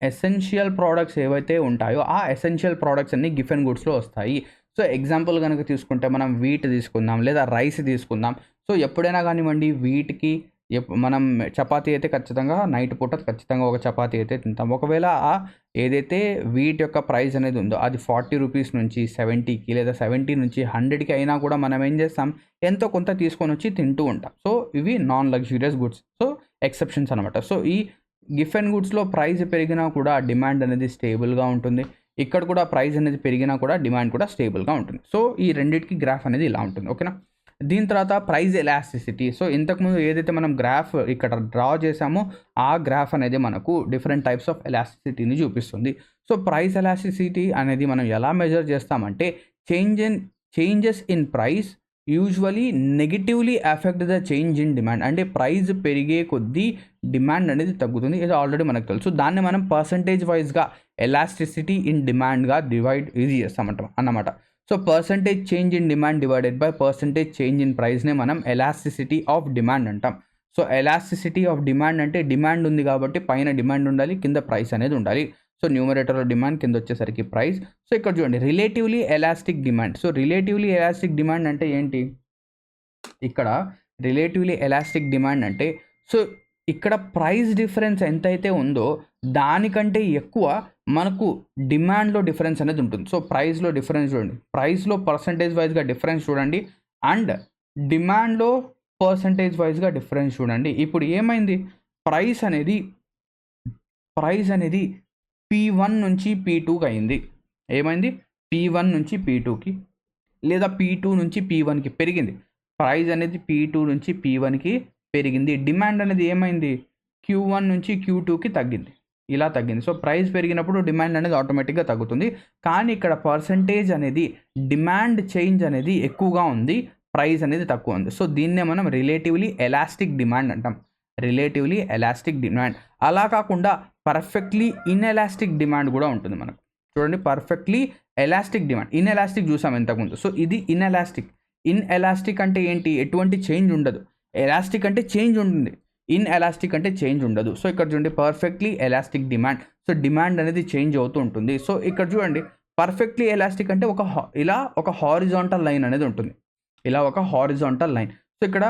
ఎసెన్షియల్ ప్రోడక్ట్స్ ఏవైతే ఉంటాయో ఆ ఎసెన్షియల్ ప్రోడక్ట్స్ అన్ని గిఫ్ అండ్ గుడ్స్లో వస్తాయి. సో ఎగ్జాంపుల్ కనుక తీసుకుంటే మనం వీట్ తీసుకుందాం, లేదా రైస్ తీసుకుందాం. సో ఎప్పుడైనా కానివ్వండి వీటికి మనం చపాతీ అయితే ఖచ్చితంగా నైట్ పూట ఖచ్చితంగా ఒక చపాతీ అయితే తింటాం. ఒకవేళ ఏదైతే వీట్ యొక్క ప్రైస్ అనేది ఉందో అది 40 రూపీస్ నుంచి 70కి, లేదా 70 నుంచి 100కి అయినా కూడా మనం ఏం చేస్తాం, ఎంతో కొంత తీసుకొని వచ్చి తింటూ ఉంటాం. సో ఇవి non luxurious goods, so exceptions అనమాట. సో ఈ గిఫ్ట్ అండ్ గుడ్స్లో ప్రైస్ పెరిగినా కూడా డిమాండ్ అనేది స్టేబుల్గా ఉంటుంది. ఇక్కడ కూడా ప్రైస్ అనేది పెరిగినా కూడా డిమాండ్ కూడా స్టేబుల్గా ఉంటుంది. సో ఈ రెండింటికి గ్రాఫ్ అనేది ఇలా ఉంటుంది. ఓకేనా. దీని తర్వాత ప్రైస్ ఎలాస్టిసిటీ. సో ఇంతకుముందు ఏదైతే మనం గ్రాఫ్ ఇక్కడ డ్రా చేసామో ఆ గ్రాఫ్ అనేది మనకు డిఫరెంట్ టైప్స్ ఆఫ్ ఎలాస్టిసిటీని చూపిస్తుంది. సో ప్రైస్ ఎలాస్టిసిటీ అనేది మనం ఎలా మెజర్ చేస్తామంటే changes in price usually negatively affect the change in demand. అంటే ప్రైస్ పెరిగే కొద్దీ డిమాండ్ అనేది తగ్గుతుంది. ఇది ఆల్రెడీ మనకు తెలుసు. దాన్ని మనం పర్సంటేజ్ వైజ్గా ఎలాస్టిసిటీ ఇన్ డిమాండ్గా డివైడ్ ఇది చేస్తామంటాం అన్నమాట. So percentage change in demand divided by percentage change in ప్రైస్నే మనం ఎలాస్టిసిటీ ఆఫ్ డిమాండ్ అంటాం. సో ఎలాస్టిసిటీ ఆఫ్ డిమాండ్ అంటే డిమాండ్ ఉంది కాబట్టి పైన డిమాండ్ ఉండాలి, కింద ప్రైస్ అనేది ఉండాలి. సో న్యూమరేటర్లో డిమాండ్, కింద వచ్చేసరికి ప్రైస్. సో ఇక్కడ చూడండి relatively elastic demand. So relatively elastic demand అంటే ఏంటి, ఇక్కడ రిలేటివ్లీ ఎలాస్టిక్ డిమాండ్ అంటే సో ఇక్కడ ప్రైస్ డిఫరెన్స్ ఎంతైతే ఉందో దానికంటే ఎక్కువ మనకు డిమాండ్లో డిఫరెన్స్ అనేది ఉంటుంది. సో ప్రైస్లో డిఫరెన్స్ చూడండి, ప్రైస్లో పర్సంటేజ్ వైజ్గా డిఫరెన్స్ చూడండి, అండ్ డిమాండ్లో పర్సంటేజ్ వైజ్గా డిఫరెన్స్ చూడండి. ఇప్పుడు ఏమైంది, ప్రైస్ అనేది P1 నుంచి P2కి అయింది. ఏమైంది, P1 నుంచి P2కి, లేదా P2 నుంచి P1కి పెరిగింది. ప్రైస్ అనేది P2 నుంచి P1కి పెరిగింది. డిమాండ్ అనేది ఏమైంది, Q1 నుంచి Q2కి తగ్గింది, ఇలా తగ్గింది. సో ప్రైస్ పెరిగినప్పుడు డిమాండ్ అనేది ఆటోమేటిక్గా తగ్గుతుంది. కానీ ఇక్కడ పర్సంటేజ్ అనేది డిమాండ్ చేంజ్ అనేది ఎక్కువగా ఉంది, ప్రైస్ అనేది తక్కువ ఉంది. సో దీన్నే మనం రిలేటివ్లీ ఎలాస్టిక్ డిమాండ్ అంటాం. Relatively elastic demand. అలా కాకుండా పర్ఫెక్ట్లీ ఇన్ఎలాస్టిక్ డిమాండ్ కూడా ఉంటుంది మనకు. చూడండి, పర్ఫెక్ట్లీ ఎలాస్టిక్ డిమాండ్, ఇన్ఎలాస్టిక్ చూసాం ఇంతకుముందు. సో ఇది ఇన్ఎలాస్టిక్ అంటే ఏంటి, ఎటువంటి చేంజ్ ఉండదు. ఎలాస్టిక్ అంటే చేంజ్ ఉంటుంది, ఇన్ఎలాస్టిక్ అంటే చేంజ్ ఉండదు. సో ఇక్కడ చూడండి perfectly elastic demand. So demand అనేది చేంజ్ అవుతూ ఉంటుంది. సో ఇక్కడ చూడండి పర్ఫెక్ట్లీ ఎలాస్టిక్ అంటే ఇలా ఒక హారిజాంటల్ లైన్ అనేది ఉంటుంది, ఇలా ఒక హారిజాంటల్ లైన్. సో ఇక్కడ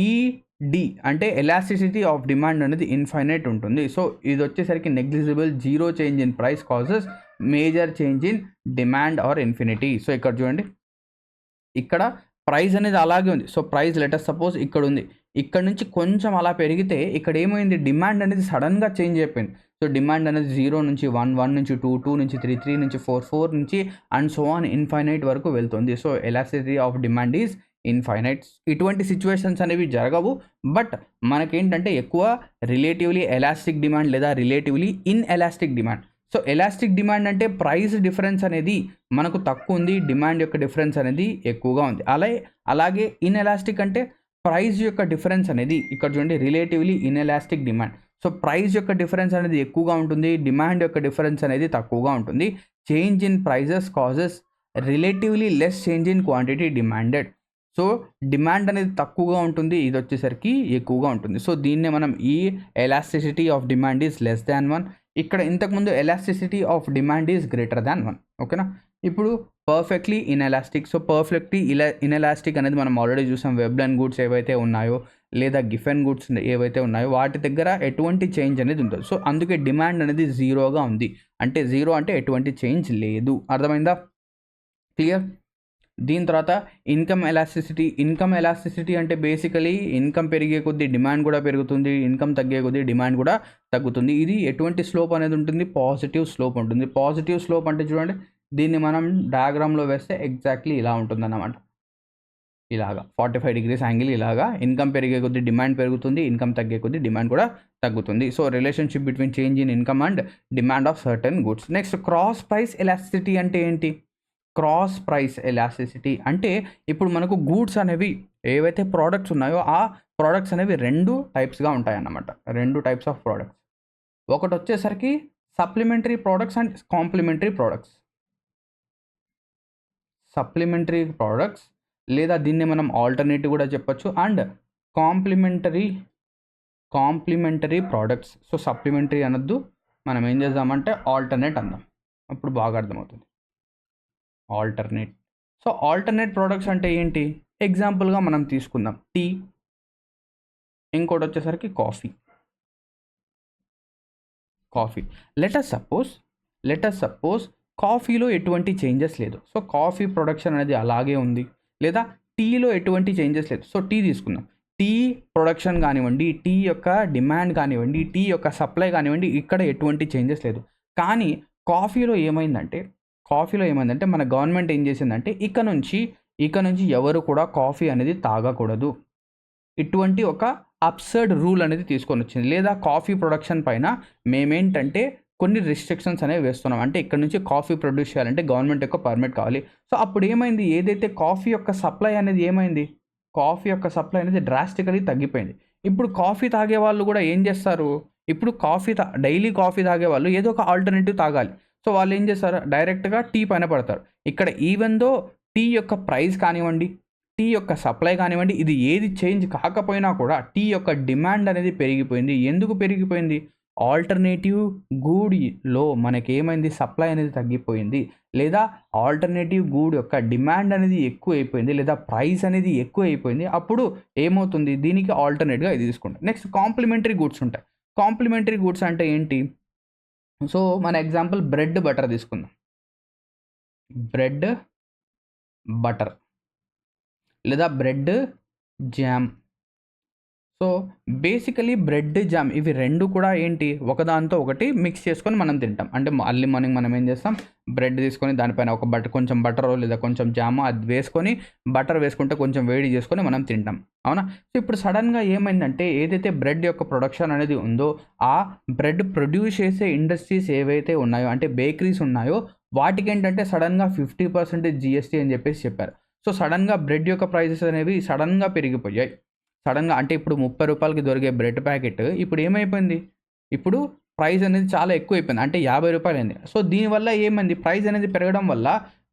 ED అంటే ఎలాస్టిసిటీ ఆఫ్ డిమాండ్ అనేది ఇన్ఫైనైట్ ఉంటుంది. సో ఇది వచ్చేసరికి negligible, zero change in price causes major change in demand or infinity. So ఇక్కడ చూడండి, ఇక్కడ ప్రైస్ అనేది అలాగే ఉంది. సో ప్రైస్ లెటర్ సపోజ్ ఇక్కడ ఉంది, ఇక్కడ నుంచి కొంచెం అలా పెరిగితే ఇక్కడ ఏమైంది, డిమాండ్ అనేది సడన్గా చేంజ్ అయిపోయింది. సో డిమాండ్ అనేది 0 నుంచి 1, 1 నుంచి 2, 2 నుంచి 3, 3 నుంచి 4, 4 నుంచి అండ్ సో ఆన్ ఇన్ఫైనైట్ వరకు వెళ్తుంది. So elasticity of demand is infinite. ఇటువంటి సిచ్యువేషన్స్ అనేవి జరగవు, బట్ మనకేంటంటే ఎక్కువ రిలేటివ్లీ ఎలాస్టిక్ డిమాండ్ లేదా relatively inelastic demand. So elastic demand అంటే ప్రైస్ డిఫరెన్స్ అనేది మనకు తక్కువ ఉంది, డిమాండ్ యొక్క డిఫరెన్స్ అనేది ఎక్కువగా ఉంది. అలాగే ఇన్ఎలాస్టిక్ అంటే ప్రైస్ యొక్క డిఫరెన్స్ అనేది ఇక్కడ చూడండి relatively inelastic demand. So price యొక్క డిఫరెన్స్ అనేది ఎక్కువగా ఉంటుంది, డిమాండ్ యొక్క డిఫరెన్స్ అనేది తక్కువగా ఉంటుంది. Change in prices causes relatively less change in quantity demanded. So demand అనేది తక్కువగా ఉంటుంది, ఇది వచ్చేసరికి ఎక్కువగా ఉంటుంది. సో దీన్నే మనం ఈ elasticity of demand is less than 1. ఇక్కడ ఇంతకుముందు elasticity of demand is greater than 1. ఓకేనా. ఇప్పుడు perfectly inelastic. So perfectly inelastic అనేది మనం ఆల్రెడీ చూసాం. వెబ్ అండ్ గుడ్స్ ఏవైతే ఉన్నాయో లేదా గిఫ్ అండ్ గుడ్స్ ఏవైతే ఉన్నాయో వాటి దగ్గర ఎటువంటి చేంజ్ అనేది ఉంటుంది. సో అందుకే డిమాండ్ అనేది జీరోగా ఉంది. అంటే జీరో అంటే ఎటువంటి చేంజ్ లేదు. అర్థమైందా, క్లియర్. దీని తర్వాత ఇన్కమ్ ఎలాస్టిసిటీ అంటే బేసికలీ ఇన్కమ్ పెరిగే కొద్దీ డిమాండ్ కూడా పెరుగుతుంది, ఇన్కమ్ తగ్గే కొద్దీ డిమాండ్ కూడా తగ్గుతుంది. ఇది ఎటువంటి స్లోప్ అనేది ఉంటుంది, పాజిటివ్ స్లోప్ ఉంటుంది. పాజిటివ్ స్లోప్ అంటే చూడండి, దీన్ని మనం డయాగ్రామ్లో వేస్తే ఎగ్జాక్ట్లీ ఇలా ఉంటుంది అన్నమాట. ఇలాగా 45 degrees యాంగిల్ ఇలాగా ఇన్కమ్ పెరిగే కొద్దీ డిమాండ్ పెరుగుతుంది, ఇన్కమ్ తగ్గే కొద్దీ డిమాండ్ కూడా తగ్గుతుంది. So relationship between change in income and demand of certain goods. Next cross price elasticity అంటే ఏంటి? క్రాస్ ప్రైస్ ఎలాస్టిసిటీ అంటే ఇప్పుడు మనకు గూడ్స్ అనేవి ఏవైతే ప్రోడక్ట్స్ ఉన్నాయో ఆ ప్రోడక్ట్స్ అనేవి 2 టైప్స్గా ఉంటాయన్నమాట. 2 టైప్స్ ఆఫ్ ప్రోడక్ట్స్. ఒకటి వచ్చేసరికి supplementary products and complementary products. Supplementary products లేదా దీన్ని మనం ఆల్టర్నేటివ్ కూడా చెప్పొచ్చు, and complementary products. So supplementary అనొద్దు, మనం ఏం చేద్దామంటే ఆల్టర్నేట్ అందాం, అప్పుడు బాగా అర్థమవుతుంది. ఆల్టర్నేట్. సో ఆల్టర్నేట్ ప్రోడక్ట్స్ అంటే ఏంటి? ఎగ్జాంపుల్గా మనం తీసుకుందాం టీ, ఇంకోటి వచ్చేసరికి కాఫీ. లెట్ అస్ సపోజ్ కాఫీలో ఎటువంటి చేంజెస్ లేదు, సో కాఫీ ప్రొడక్షన్ అనేది అలాగే ఉంది. లేదా టీలో ఎటువంటి చేంజెస్ లేదు, సో టీ తీసుకుందాం. టీ ప్రొడక్షన్ కానివ్వండి, టీ యొక్క డిమాండ్ కానివ్వండి, టీ యొక్క సప్లై కానివ్వండి, ఇక్కడ ఎటువంటి చేంజెస్ లేదు. కానీ కాఫీలో ఏమైందంటే మన గవర్నమెంట్ ఏం చేసిందంటే ఇక నుంచి ఎవరు కూడా కాఫీ అనేది తాగకూడదు, ఇటువంటి ఒక అబ్సర్డ్ రూల్ అనేది తీసుకొని వచ్చింది. లేదా కాఫీ ప్రొడక్షన్ పైన మేమేంటంటే కొన్ని రిస్ట్రిక్షన్స్ అనేవి వేస్తున్నాం. అంటే ఇక్కడ నుంచి కాఫీ ప్రొడ్యూస్ చేయాలంటే గవర్నమెంట్ యొక్క పర్మిట్ కావాలి. సో అప్పుడు ఏమైంది, ఏదైతే కాఫీ యొక్క సప్లై అనేది డ్రాస్టికలీ తగ్గిపోయింది. ఇప్పుడు కాఫీ తాగే వాళ్ళు కూడా ఏం చేస్తారు, ఇప్పుడు డైలీ కాఫీ తాగే వాళ్ళు ఏదో ఒక ఆల్టర్నేటివ్ తాగాలి. సో వాళ్ళు ఏం చేస్తారు, డైరెక్ట్గా టీ పైన పడతారు. ఇక్కడ ఈవెన్ దో టీ యొక్క ప్రైస్ కానివ్వండి, టీ యొక్క సప్లై కానివ్వండి, ఇది ఏది చేంజ్ కాకపోయినా కూడా టీ యొక్క డిమాండ్ అనేది పెరిగిపోయింది. ఎందుకు పెరిగిపోయింది? ఆల్టర్నేటివ్ గూడ్లో మనకేమైంది, సప్లై అనేది తగ్గిపోయింది, లేదా ఆల్టర్నేటివ్ గూడ్ యొక్క డిమాండ్ అనేది ఎక్కువైపోయింది, లేదా ప్రైస్ అనేది ఎక్కువైపోయింది. అప్పుడు ఏమవుతుంది, దీనికి ఆల్టర్నేట్గా ఇది తీసుకుంటాం. నెక్స్ట్ కాంప్లిమెంటరీ గూడ్స్ ఉంటాయి. కాంప్లిమెంటరీ గూడ్స్ అంటే ఏంటి? సో మన ఎగ్జాంపుల్ బ్రెడ్ బటర్ తీసుకుందాం. బ్రెడ్ బటర్ లేదా bread jam. So basically bread jam ఇవి 2 కూడా ఏంటి, ఒకదాంతో ఒకటి మిక్స్ చేసుకొని మనం తింటాం. అంటే అర్లీ మార్నింగ్ మనం ఏం చేస్తాం, బ్రెడ్ తీసుకొని దానిపైన ఒక కొంచెం బటర్ లేదా కొంచెం జామ్ అది వేసుకొని, బటర్ వేసుకుంటే కొంచెం వేడి చేసుకొని మనం తింటాం, అవునా? సో ఇప్పుడు సడన్గా ఏమైందంటే ఏదైతే బ్రెడ్ యొక్క ప్రొడక్షన్ అనేది ఉందో ఆ బ్రెడ్ ప్రొడ్యూస్ చేసే ఇండస్ట్రీస్ ఏవైతే ఉన్నాయో, అంటే బేకరీస్ ఉన్నాయో, వాటికి ఏంటంటే సడన్గా 50% GST అని చెప్పేసి చెప్పారు. సో సడన్గా బ్రెడ్ యొక్క ప్రైసెస్ అనేవి సడన్గా పెరిగిపోయాయి. సడన్గా అంటే ఇప్పుడు 30 రూపాయలకి దొరికే బ్రెడ్ ప్యాకెట్ ఇప్పుడు ఏమైపోయింది, ఇప్పుడు ప్రైస్ అనేది చాలా ఎక్కువైపోయింది, అంటే 50 రూపాయలు అయింది. సో దీనివల్ల ఏమైంది, ప్రైస్ అనేది పెరగడం వల్ల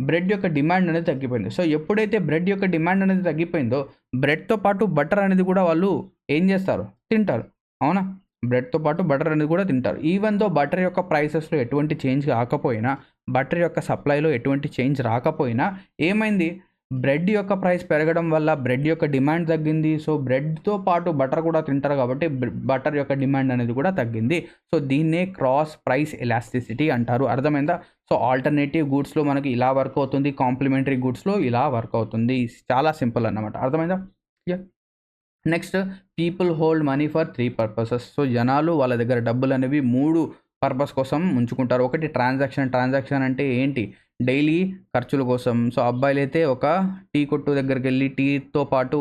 బ్రెడ్ యొక్క డిమాండ్ అనేది తగ్గిపోయింది. సో ఎప్పుడైతే బ్రెడ్ యొక్క డిమాండ్ అనేది తగ్గిపోయిందో బ్రెడ్తో పాటు బటర్ అనేది కూడా వాళ్ళు ఏం చేస్తారు, తింటారు, అవునా? బ్రెడ్తో పాటు బటర్ అనేది కూడా తింటారు. ఈవెన్ దో బటర్ యొక్క ప్రైసెస్లో ఎటువంటి చేంజ్ కాకపోయినా, బటర్ యొక్క సప్లైలో ఎటువంటి చేంజ్ రాకపోయినా ఏమైంది, బ్రెడ్ యొక్క ప్రైస్ పెరగడం వల్ల బ్రెడ్ యొక్క డిమాండ్ తగ్గింది. సో బ్రెడ్తో పాటు బటర్ కూడా తింటారు కాబట్టి బటర్ యొక్క డిమాండ్ అనేది కూడా తగ్గింది. సో దీన్నే క్రాస్ ప్రైస్ ఎలాస్టిసిటీ అంటారు. అర్థమైందా? సో ఆల్టర్నేటివ్ గూడ్స్లో మనకి ఇలా వర్క్ అవుతుంది, కాంప్లిమెంటరీ గూడ్స్లో ఇలా వర్క్ అవుతుంది. చాలా సింపుల్ అన్నమాట. అర్థమైందా? Next, people hold money for 3 purposes. So జనాలు వాళ్ళ దగ్గర డబ్బులు అనేవి 3 పర్పస్ కోసం ఉంచుకుంటారు. ఒకటి ట్రాన్సాక్షన్ అంటే ఏంటి, డైలీ ఖర్చుల కోసం. సో అబ్బాయిలు అయితే ఒక టీ కొట్టు దగ్గరికి వెళ్ళి టీతో పాటు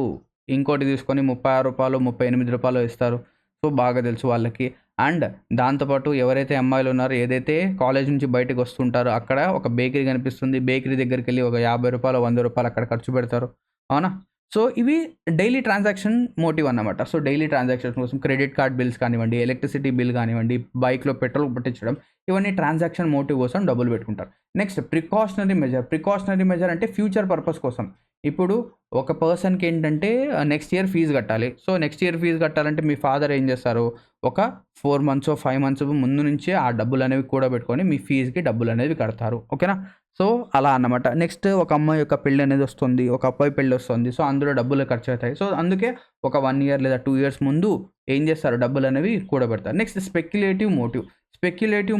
ఇంకోటి తీసుకొని 36 రూపాయలు 38 రూపాయలు ఇస్తారు. సో బాగా తెలుసు వాళ్ళకి. అండ్ దాంతోపాటు ఎవరైతే అమ్మాయిలు ఉన్నారో, ఏదైతే కాలేజ్ నుంచి బయటకు వస్తుంటారో అక్కడ ఒక బేకరీ కనిపిస్తుంది, బేకరీ దగ్గరికి వెళ్ళి ఒక 50 రూపాయలు 100 రూపాయలు అక్కడ ఖర్చు పెడతారు, అవునా? సో ఇవి డైలీ ట్రాన్సాక్షన్ మోటివ్ అన్నమాట. సో డైలీ ట్రాన్సాక్షన్ కోసం క్రెడిట్ కార్డ్ బిల్స్ కానివ్వండి, ఎలక్ట్రిసిటీ బిల్ కానివ్వండి, బైక్లో పెట్రోల్ పట్టించడం, ఇవన్నీ ట్రాన్సాక్షన్ మోటివ్ కోసం డబ్బులు పెట్టుకుంటారు. నెక్స్ట్, ప్రికాషనరీ మెజర్ అంటే ఫ్యూచర్ పర్పస్ కోసం. ఇప్పుడు ఒక పర్సన్కి ఏంటంటే నెక్స్ట్ ఇయర్ ఫీజు కట్టాలి. సో నెక్స్ట్ ఇయర్ ఫీజు కట్టాలంటే మీ ఫాదర్ ఏం చేస్తారు, ఒక 4 months 5 months ముందు నుంచే ఆ డబ్బులు అనేవి కూడబెట్టుకొని మీ ఫీజుకి డబ్బులు అనేవి కడతారు, ఓకేనా? సో అలా అన్నమాట. నెక్స్ట్, ఒక అమ్మాయి యొక్క పెళ్ళి అనేది వస్తుంది, ఒక అబ్బాయి పెళ్ళి వస్తుంది. సో అందులో డబ్బులు ఖర్చు అవుతాయి. సో అందుకే ఒక 1 year లేదా 2 years ముందు ఏం చేస్తారు, డబ్బులు అనేవి కూడబెడతారు. నెక్స్ట్, స్పెక్యులేటివ్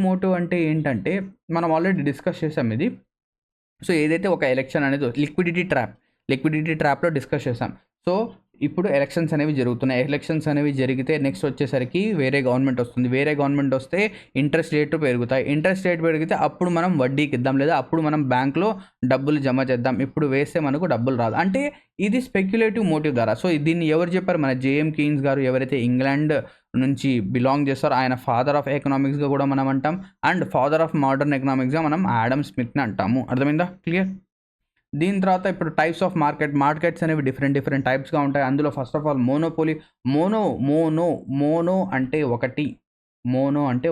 మోటివ్ అంటే ఏంటంటే మనం ఆల్రెడీ డిస్కస్ చేసాం ఇది. సో ఏదైతే ఒక ఎలక్షన్ అనేది లిక్విడిటీ ట్రాప్లో డిస్కస్ చేసాం. సో ఇప్పుడు ఎలక్షన్స్ అనేవి జరుగుతున్నాయి. ఎలక్షన్స్ అనేవి జరిగితే నెక్స్ట్ వచ్చేసరికి వేరే గవర్నమెంట్ వస్తుంది. వేరే గవర్నమెంట్ వస్తే ఇంట్రెస్ట్ రేట్లు పెరుగుతాయి. ఇంట్రెస్ట్ రేట్ పెరిగితే అప్పుడు మనం వడ్డీకి ఇద్దాం, లేదా అప్పుడు మనం బ్యాంక్లో డబ్బులు జమ చేద్దాం. ఇప్పుడు వేస్తే మనకు డబ్బులు రాదు. అంటే ఇది స్పెక్యులేటివ్ మోటివ్ ద్వారా. సో దీన్ని ఎవరు చెప్పారు? మన జేఎం కీన్స్ గారు, ఎవరైతే ఇంగ్లాండ్ నుంచి బిలాంగ్ చేస్తారో ఆయన ఫాదర్ ఆఫ్ ఎకనామిక్స్గా కూడా మనం అంటాం, అండ్ ఫాదర్ ఆఫ్ మోడర్న్ ఎకనామిక్స్గా మనం ఆడమ్ స్మిత్ని అంటాము. అర్థమైందా? క్లియర్? దీని తర్వాత ఇప్పుడు టైప్స్ ఆఫ్ మార్కెట్స్ అనేవి డిఫరెంట్ టైప్స్గా ఉంటాయి. అందులో first of all monopoly. Mono అంటే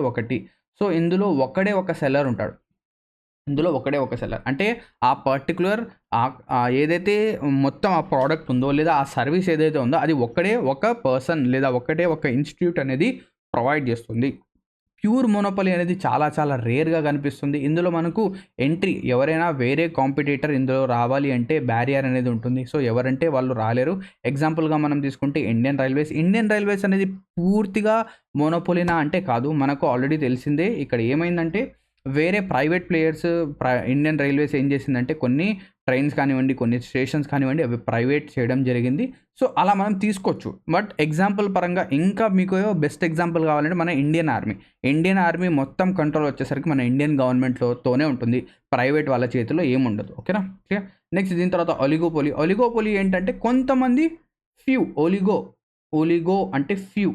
ఒకటి. సో ఇందులో ఒకడే ఒక సెల్లర్ ఉంటాడు. అంటే ఆ పర్టికులర్ ఏదైతే మొత్తం ఆ ప్రోడక్ట్ ఉందో లేదా ఆ సర్వీస్ ఏదైతే ఉందో అది ఒకడే ఒక పర్సన్ లేదా ఒకటే ఒక ఇన్స్టిట్యూట్ అనేది ప్రొవైడ్ చేస్తుంది. ప్యూర్ మోనోపలీ అనేది చాలా రేర్గా కనిపిస్తుంది. ఇందులో మనకు ఎంట్రీ ఎవరైనా వేరే కాంపిటీటర్ ఇందులో రావాలి అంటే బ్యారియర్ అనేది ఉంటుంది. సో ఎవరంటే వాళ్ళు రాలేరు. ఎగ్జాంపుల్గా మనం తీసుకుంటే ఇండియన్ రైల్వేస్ అనేది పూర్తిగా మోనోపొలీనా అంటే కాదు. మనకు ఆల్రెడీ తెలిసిందే. ఇక్కడ ఏమైందంటే వేరే ప్రైవేట్ ప్లేయర్స్ ఇండియన్ రైల్వేస్ ఏం చేసిందంటే కొన్ని ట్రైన్స్ కానివ్వండి, కొన్ని స్టేషన్స్ కానివ్వండి, అవి ప్రైవేట్ చేయడం జరిగింది. సో అలా మనం తీసుకోవచ్చు. బట్ ఎగ్జాంపుల్ పరంగా ఇంకా మీకు బెస్ట్ ఎగ్జాంపుల్ కావాలంటే మన ఇండియన్ ఆర్మీ మొత్తం కంట్రోల్ వచ్చేసరికి మన ఇండియన్ గవర్నమెంట్తోనే ఉంటుంది. ప్రైవేట్ వాళ్ళ చేతిలో ఏముండదు. ఓకేనా? క్లియర్? నెక్స్ట్ దీని తర్వాత ఒలిగోపోలీ ఏంటంటే కొంతమంది ఫ్యూ. ఒలిగో అంటే ఫ్యూ.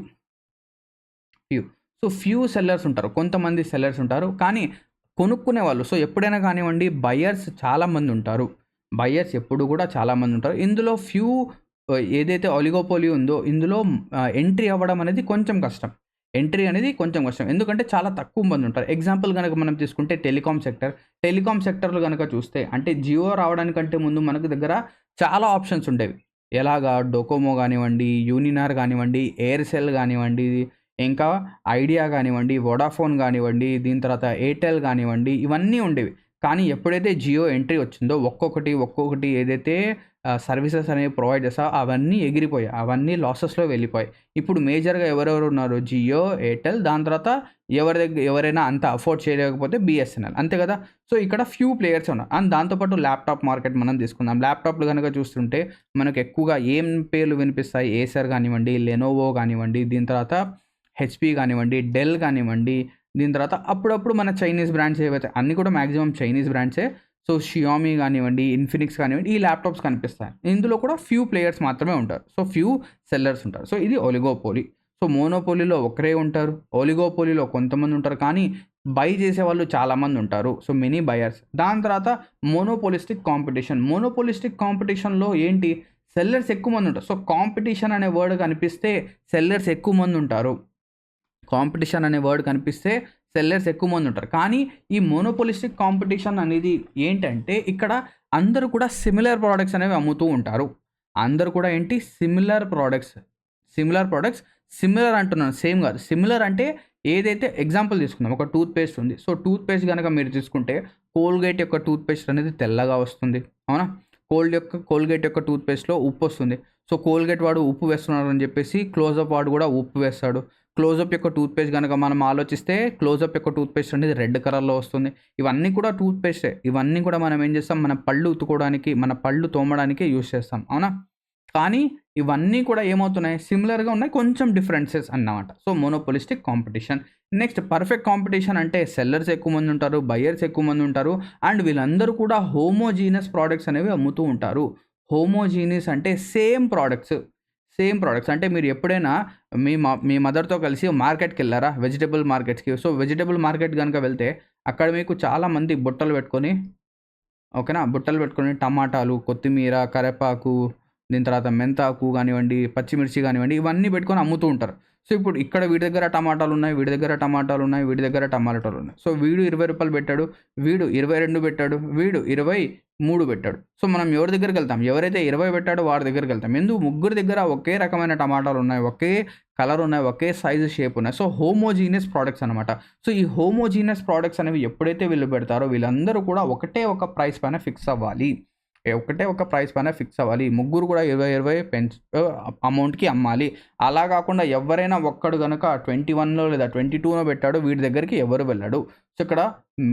సో ఫ్యూ సెల్లర్స్ ఉంటారు, కొంతమంది సెల్లర్స్ ఉంటారు, కానీ కొనుక్కునే వాళ్ళు. సో ఎప్పుడైనా కానివ్వండి బయర్స్ చాలామంది ఉంటారు. ఎప్పుడు కూడా చాలామంది ఉంటారు. ఇందులో ఫ్యూ ఏదైతే ఒలిగోపోలీ ఉందో ఇందులో ఎంట్రీ అవ్వడం అనేది కొంచెం కష్టం. ఎందుకంటే చాలా తక్కువ మంది ఉంటారు. ఎగ్జాంపుల్ కనుక మనం తీసుకుంటే టెలికాం సెక్టర్లో కనుక చూస్తే అంటే జియో రావడానికంటే ముందు మనకు దగ్గర చాలా ఆప్షన్స్ ఉండేవి. ఎలాగా డోకోమో కానివ్వండి, యూనినార్ కానివ్వండి, ఎయిర్సెల్ కానివ్వండి, ఇంకా ఐడియా కానివ్వండి, వోడాఫోన్ కానివ్వండి, దీని తర్వాత ఎయిర్టెల్ కానివ్వండి, ఇవన్నీ ఉండేవి. కానీ ఎప్పుడైతే జియో ఎంట్రీ వచ్చిందో ఒక్కొక్కటి ఏదైతే సర్వీసెస్ అనేవి ప్రొవైడ్ చేస్తా అవన్నీ ఎగిరిపోయాయి, అవన్నీ లాసెస్లో వెళ్ళిపోయాయి. ఇప్పుడు మేజర్గా ఎవరెవరు ఉన్నారు? జియో, ఎయిర్టెల్, దాని తర్వాత ఎవరైనా అంత అఫోర్డ్ చేయలేకపోతే బిఎస్ఎన్ఎల్, అంతే కదా. సో ఇక్కడ ఫ్యూ ప్లేయర్స్ ఉన్నారు. అండ్ దాంతోపాటు ల్యాప్టాప్ మార్కెట్ మనం తీసుకుందాం. ల్యాప్టాప్లు కనుక చూస్తుంటే మనకు ఎక్కువగా ఏం పేర్లు వినిపిస్తాయి? ఏసర్ కానివ్వండి, లెనోవో కానివ్వండి, దీని తర్వాత హెచ్పి కానివ్వండి, డెల్ కానివ్వండి, దీని తర్వాత అప్పుడప్పుడు మన చైనీస్ బ్రాండ్స్ ఏవైతే అన్నీ కూడా మ్యాక్సిమం చైనీస్ బ్రాండ్సే. సో షియోమి కానివ్వండి, ఇన్ఫినిక్స్ కానివ్వండి, ఈ ల్యాప్టాప్స్ కనిపిస్తాయి. ఇందులో కూడా ఫ్యూ ప్లేయర్స్ మాత్రమే ఉంటారు. సో ఫ్యూ సెల్లర్స్ ఉంటారు. సో ఇది ఒలిగోపోలీ. సో మోనోపోలీలో ఒకరే ఉంటారు, ఒలిగోపోలీలో కొంతమంది ఉంటారు, కానీ బై చేసేవాళ్ళు చాలామంది ఉంటారు. So many buyers. దాని తర్వాత మోనోపోలిస్టిక్ కాంపిటీషన్లో ఏంటి? సెల్లర్స్ ఎక్కువ మంది ఉంటారు. సో కాంపిటీషన్ అనే వర్డ్ కనిపిస్తే సెల్లర్స్ ఎక్కువ మంది ఉంటారు. కానీ ఈ మోనోపోలిస్టిక్ కాంపిటీషన్ అనేది ఏంటంటే ఇక్కడ అందరూ కూడా సిమిలర్ ప్రోడక్ట్స్ అనేవి అమ్ముతూ ఉంటారు. సిమిలర్ అంటున్నాను, సేమ్ కాదు. సిమిలర్ అంటే ఏదైతే ఎగ్జాంపుల్ తీసుకుందాం, ఒక టూత్ పేస్ట్ ఉంది. సో టూత్ పేస్ట్ కనుక మీరు తీసుకుంటే కోల్గేట్ యొక్క టూత్ పేస్ట్ అనేది తెల్లగా వస్తుంది, అవునా? కోల్గేట్ యొక్క టూత్ పేస్ట్లో ఉప్పు వస్తుంది. సో కోల్గేట్ వాడు ఉప్పు వేస్తున్నారు అని చెప్పేసి క్లోజప్ వాడు కూడా ఉప్పు వేస్తాడు. క్లోజప్ యొక్క టూత్పేస్ట్ కనుక మనం ఆలోచిస్తే క్లోజప్ యొక్క టూత్పేస్ట్ అనేది రెడ్ కలర్లో వస్తుంది. ఇవన్నీ కూడా టూత్పేస్టే. ఇవన్నీ కూడా మనం ఏం చేస్తాం? మన పళ్ళు ఉతుకోవడానికి, మన పళ్ళు తోమడానికి యూజ్ చేస్తాం, అవునా? కానీ ఇవన్నీ కూడా ఏమవుతున్నాయి? సిమిలర్గా ఉన్నాయి, కొంచెం డిఫరెన్సెస్ అన్నమాట. So monopolistic competition. Next perfect competition అంటే సెల్లర్స్ ఎక్కువ మంది ఉంటారు, బయర్స్ ఎక్కువ మంది ఉంటారు, అండ్ వీళ్ళందరూ కూడా హోమోజీనస్ ప్రోడక్ట్స్ అనేవి అమ్ముతూ ఉంటారు. హోమోజీనియస్ అంటే సేమ్ ప్రోడక్ట్స్ అంటే మీరు ఎప్పుడైనా మీ మదర్తో కలిసి మార్కెట్కి వెళ్ళారా? వెజిటబుల్ మార్కెట్స్కి. సో వెజిటబుల్ మార్కెట్ కనుక వెళ్తే అక్కడ మీకు చాలామంది బుట్టలు పెట్టుకొని టమాటాలు, కొత్తిమీర, కరివేపాకు, దీని తర్వాత మెంతాకు కానివ్వండి, పచ్చిమిర్చి కానివ్వండి, ఇవన్నీ పెట్టుకొని అమ్ముతూ ఉంటారు. సో ఇప్పుడు ఇక్కడ వీడి దగ్గర టమాటాలు ఉన్నాయి, వీడి దగ్గర టమాటాలు ఉన్నాయి. సో వీడు 20 రూపాయలు పెట్టాడు, వీడు 22 పెట్టాడు, వీడు 23 పెట్టాడు. సో మనం ఎవరి దగ్గరికి వెళ్తాం? ఎవరైతే 20 పెట్టాడో వాడి దగ్గరికి వెళ్తాం. ఎందుకు? ముగ్గురు దగ్గర ఒకే రకమైన టమాటాలు ఉన్నాయి, ఒకే కలర్ ఉన్నాయి, ఒకే సైజు, షేప్ ఉన్నాయి. సో హోమోజీనియస్ ప్రోడక్ట్స్ అనమాట. సో ఈ హోమోజీనియస్ ప్రోడక్ట్స్ అనేవి ఎప్పుడైతే వీళ్ళు పెడతారో వీళ్ళందరూ కూడా ఒకటే ఒక ప్రైస్ పైన ఫిక్స్ అవ్వాలి. ఒకటే ఒక ప్రైస్ పైన ఫిక్స్ అవ్వాలి. ముగ్గురు కూడా 20 అమౌంట్‌కి అమ్మాలి. అలా కాకుండా ఎవరైనా ఒక్కడు గనక 21లో లేదా 22నో పెట్టాడు వీడి దగ్గరికి ఎవరు వెళ్ళడు. సో, ఇక్కడ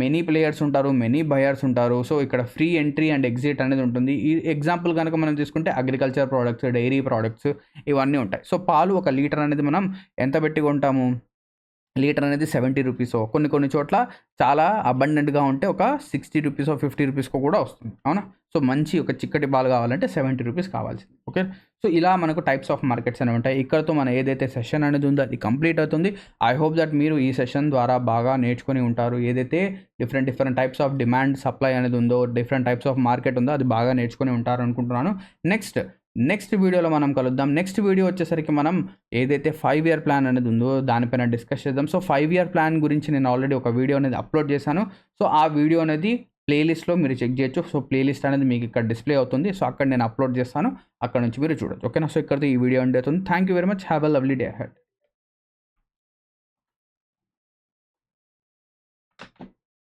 మెనీ ప్లేయర్స్ ఉంటారు. మెనీ బయర్స్ ఉంటారు. సో, ఇక్కడ ఫ్రీ ఎంట్రీ అండ్ ఎగ్జిట్ అనేది ఉంటుంది. ఈ ఎగ్జాంపుల్ గనక మనం తీసుకుంటే అగ్రికల్చర్ ప్రొడక్ట్స్, డైరీ ప్రొడక్ట్స్ ఇవన్నీ ఉంటాయి. సో, పాలు ఒక లీటర్ అనేది మనం ఎంత పెట్టి కొంటాము? లీటర్ అనేది 70 రూపీసో కొన్ని చోట్ల చాలా అబండెంట్‌గా ఉంటే ఒక 60 రూపీసో, 50 రూపీస్‌కో కూడా వస్తుంది. అవునా? సో, మంచి ఒక చిక్కటి పాలు కావాలంటే 70 రూపీస్ కావాల్సింది. ఓకే. సో, ఇలా మనకు టైప్స్ ఆఫ్ మార్కెట్స్ అనేవి ఉంటాయి. ఇక్కడితో మన ఏదైతే సెషన్ అనేది ఉందో అది కంప్లీట్ అవుతుంది. ఐ హోప్ దట్ మీరు ఈ సెషన్ ద్వారా బాగా నేర్చుకొని ఉంటారు. ఏదైతే different types of demand, supply అనేది ఉందో, డిఫరెంట్ టైప్స్ ఆఫ్ మార్కెట్ ఉందో అది బాగా నేర్చుకొని ఉంటారు అనుకుంటున్నాను. నెక్స్ట్ వీడియోలో మనం కలుద్దాం. నెక్స్ట్ వీడియో వచ్చేసరికి మనం ఏదైతే 5 ఇయర్ ప్లాన్ అనేది ఉందో దానిపైన డిస్కస్ చేద్దాం. సో, 5 ఇయర్ ప్లాన్ గురించి నేను ఆల్రెడీ ఒక వీడియో అనేది అప్లోడ్ చేశాను. సో, ఆ వీడియో అనేది ప్లేలిస్ట్‌లో మీరు చెక్ చేయొచ్చు. సో, ప్లేలిస్ట్ అనేది మీకు ఇక్కడ డిస్ప్లే అవుతుంది. సో, అక్కడ నేను అప్లోడ్ చేస్తాను. అక్కడ నుంచి మీరు చూడొచ్చు. ఓకేనా? సో, ఇక్కడితో ఈ వీడియో ఎండ్ అవుతుంది. Thank you very much. Have a lovely day ahead.